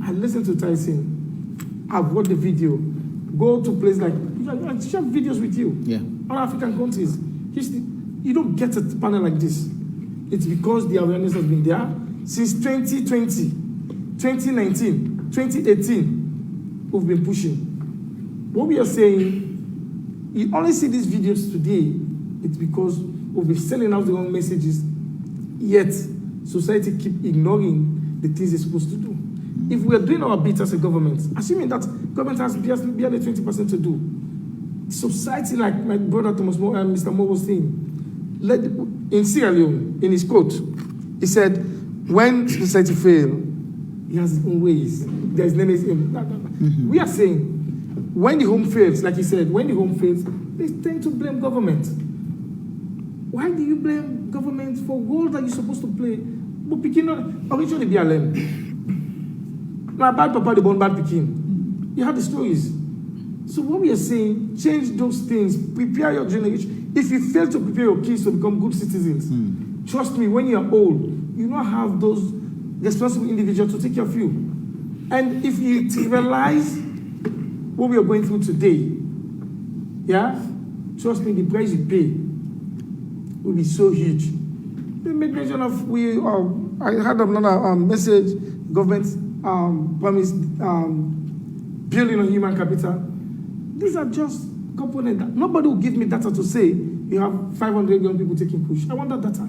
I listen to Tyson. I've watched the video. Go to places like, I share videos with you. Yeah. All African countries. You don't get a panel like this. It's because the awareness has been there since 2020, 2019, 2018. We've been pushing. What we are saying, you only see these videos today, it's because we've been sending out the wrong messages, yet society keep ignoring the things they're supposed to do. If we are doing our bit as a government, assuming that government has barely 20% to do, society, like my brother Mr. Mo was saying, in Sierra Leone, in his quote, he said, when society fails, he has his own ways. There's no name. We are saying, when the home fails, like he said, when the home fails, they tend to blame government. Why do you blame government for role that you're supposed to play? But Pekin originally be a lamb. Now bad papa the born bad Pekin. You have the stories. So what we are saying, change those things, prepare your generation. If you fail to prepare your kids to become good citizens, trust me, when you're old, you don't have those responsible individuals to take care of you. And if you trivialize what we are going through today, yeah, trust me, the price you pay will be so huge. They made mention of I had another message, government promised billion on human capital. These are just components. Nobody will give me data to say you have 500 young people taking Kush. I want that data.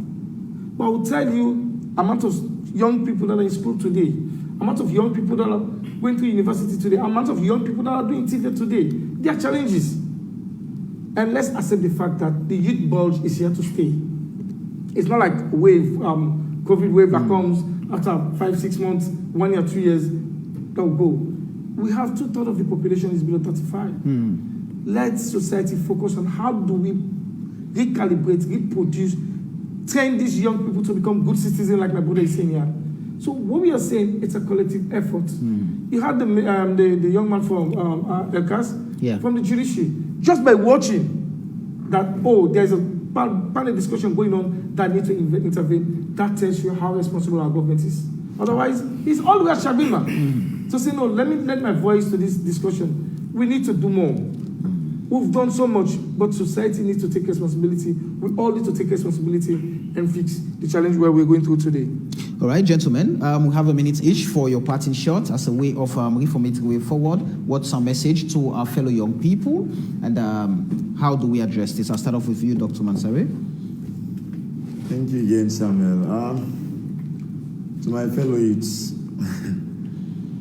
But I will tell you amount of young people that are in school today, amount of young people that are going to university today, amount of young people that are doing TV today. There are challenges. And let's accept the fact that the youth bulge is here to stay. It's not like wave, COVID wave that comes after 5-6 months, 1 year, 2 years, they'll go. We have 2/3 of the population is below 35. Let society focus on how do we recalibrate, reproduce, train these young people to become good citizens, like my brother is saying here. So what we are saying, it's a collective effort. You had the young man from Elkas, from the judiciary, just by watching that, there's a panel discussion going on that needs to intervene, that tells you how responsible our government is. Otherwise, it's always Shabima. So say, no, let me lend my voice to this discussion. We need to do more. We've done so much, but society needs to take responsibility. We all need to take responsibility and fix the challenge where we're going through today. All right, gentlemen, we have a minute each for your parting shot as a way of reformating way forward. What's our message to our fellow young people, and how do we address this? I'll start off with you, Dr. Mansare. Thank you again, Samuel. To my fellow youths,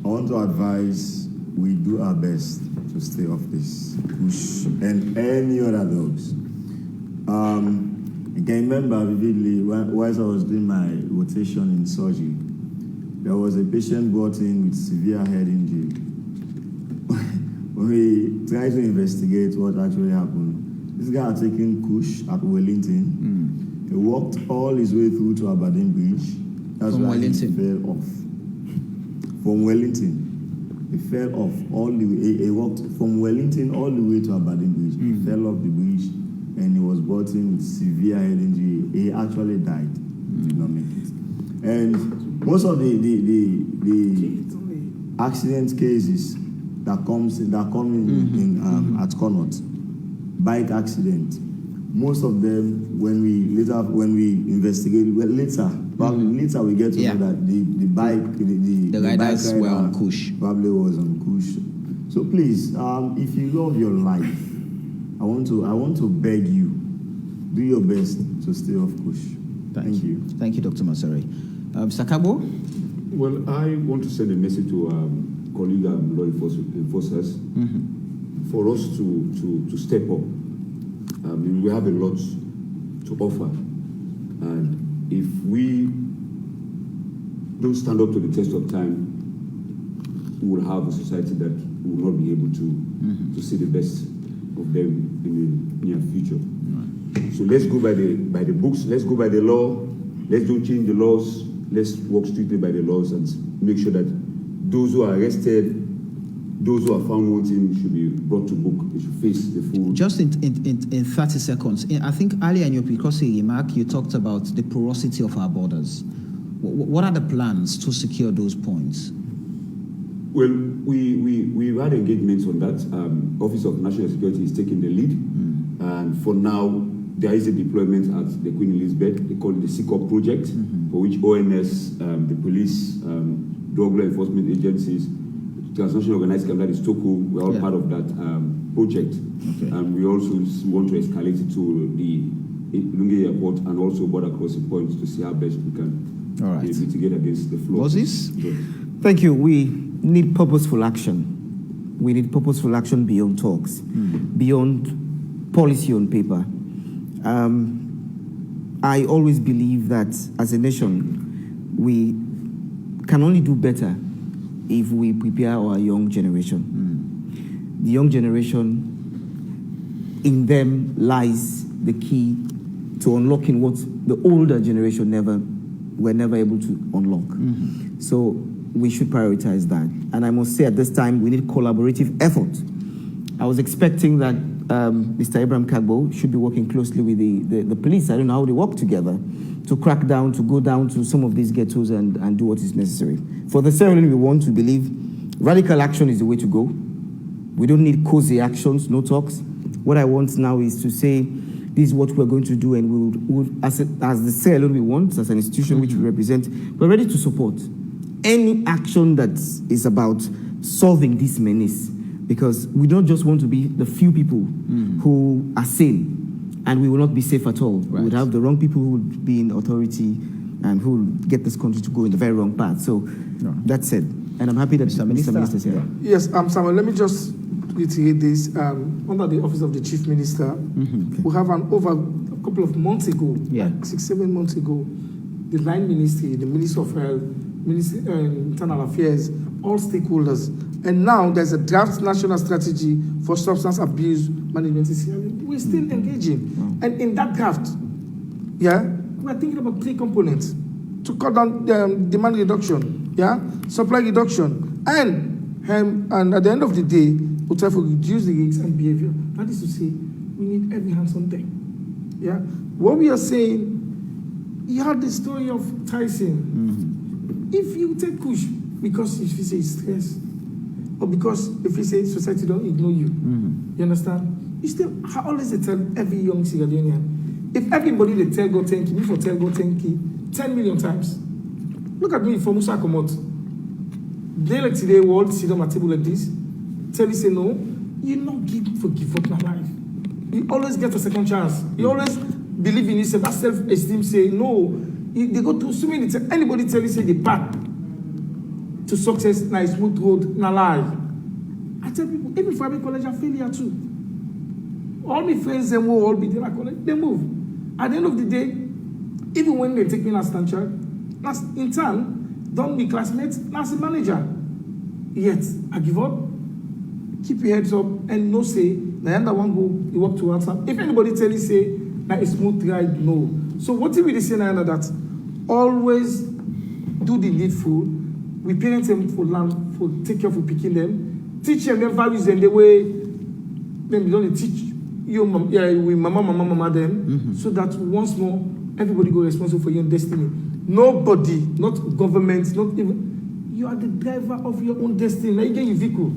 I want to advise we do our best to stay off this Kush and any other drugs. I can remember vividly whilst I was doing my rotation in surgery, there was a patient brought in with severe head injury. When we tried to investigate what actually happened, this guy had taken Kush at Wellington. He walked all his way through to Aberdeen Bridge. That's why he fell off. From Wellington. He fell off all the way. He walked from Wellington all the way to Aberdeen Bridge. He fell off the bridge and he was brought in with severe head injury. He actually died. Did not make it. And most of the accident cases that come in at Connaught, bike accident, most of them when we investigate, probably later we get to know that the riders were on Kush. Probably was on Kush. So please, if you love your life, I want to beg you, do your best to stay off Kush. Thank you. Thank you, Dr. Masari. Mr. Kabo? Well, I want to send a message to colleague law enforcers for us to step up. We have a lot to offer, and if we don't stand up to the test of time, we will have a society that will not be able to see the best of them in the near future. So let's go by the books, let's go by the law, let's don't change the laws, let's work strictly by the laws and make sure that those who are arrested, those who are found wanting should be brought to book, they should face the full... Just in 30 seconds, I think earlier in your precursory remark, you talked about the porosity of our borders. What are the plans to secure those points? Well, we've had engagements on that. Office of National Security is taking the lead. And for now, there is a deployment at the Queen Elizabeth. They call it the SECOP project, for which ONS, the police, drug law enforcement agencies, Transnational Organized Crime, that is TOCO, we're all part of that project. Okay. And we also want to escalate it to the Lungi Airport and also border crossing points to see how best we can mitigate against the flow. Moses? Thank you. We need purposeful action. We need purposeful action beyond talks, beyond policy on paper. I always believe that as a nation, we can only do better if we prepare our young generation. The young generation, in them lies the key to unlocking what the older generation were never able to unlock. So we should prioritize that. And I must say at this time, we need collaborative effort. I was expecting that Mr. Abraham Kagbo should be working closely with the police. I don't know how they work together to crack down, to go down to some of these ghettos and do what is necessary. For the Sierra Leone, we want to believe radical action is the way to go. We don't need cozy actions, no talks. What I want now is to say, this is what we're going to do, and we'll as the Sierra Leone we want, as an institution which we represent, we're ready to support any action that is about solving this menace, because we don't just want to be the few people who are sane, and we will not be safe at all. We would have the wrong people who would be in authority and who will get this country to go in the very wrong path. So that's it. And I'm happy that Mr. Minister is here. Yes, Samuel, let me just reiterate this. Under the Office of the Chief Minister, we have over a couple of months ago, 6-7 months ago, the Line Ministry, the Minister of Health, Ministry Internal Affairs, all stakeholders. And now there's a draft national strategy for substance abuse management. We're still engaging. And in that draft, we're thinking about 3 components to cut down demand reduction, supply reduction, and at the end of the day, we'll try to reduce the risks and behavior. That is to say, we need every hands on deck. What we are saying, you had the story of Tyson. If you take Kush, because if you say stress, or because if you say society don't ignore you, you understand? You still, I always tell every young Sierra Leonean, if everybody they tell go thank you, me for tell go thank you 10 million times. Look at me for Musa Komot. They like today, world sit on my table like this, tell you say no, you not give up my life. You always get a second chance. You always believe in yourself. That self-esteem say no. They go through so many things. Anybody tell you say the path to success na smooth road na lie. I tell people, even for every college I failure too. All my friends them will all be there at college, they move. At the end of the day, even when they take me as teacher, as in turn, don't be classmates, as a manager. Yet I give up. Keep your heads up and no say the other one go you work towards them. If anybody tell you say that is smooth ride, no. So what if we say now that always do the needful. We parent them for land, for take care for picking them, teach them their values and the way then we don't teach you with mama them, so that once more everybody go responsible for your own destiny. Nobody, not government, not even you are the driver of your own destiny. Now you get your vehicle.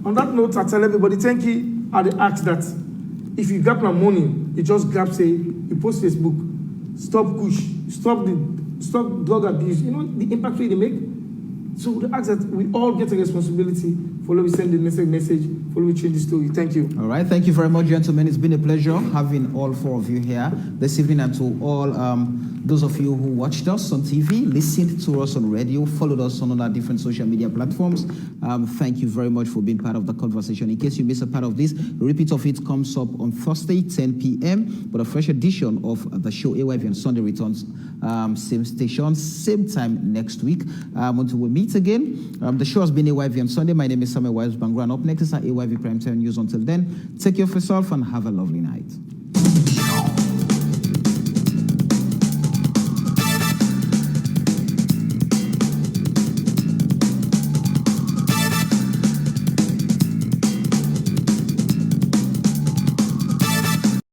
On that note, I tell everybody, thank you. I ask that if you grab my money, you just grab, say, you post Facebook, stop Kush, stop drug abuse. You know the impact they make. So we ask that we all get a responsibility. Follow we send the message. Follow we change the story. Thank you. All right. Thank you very much, gentlemen. It's been a pleasure having all 4 of you here this evening, and to all Those of you who watched us on TV, listened to us on radio, followed us on our different social media platforms, thank you very much for being part of the conversation. In case you missed a part of this, a repeat of it comes up on Thursday, 10 p.m., but a fresh edition of the show AYV on Sunday returns, same station, same time next week. Until we meet again, the show has been AYV on Sunday. My name is Samuel Wives Bangura, and up next is our AYV Primetime News. Until then, take care of yourself and have a lovely night.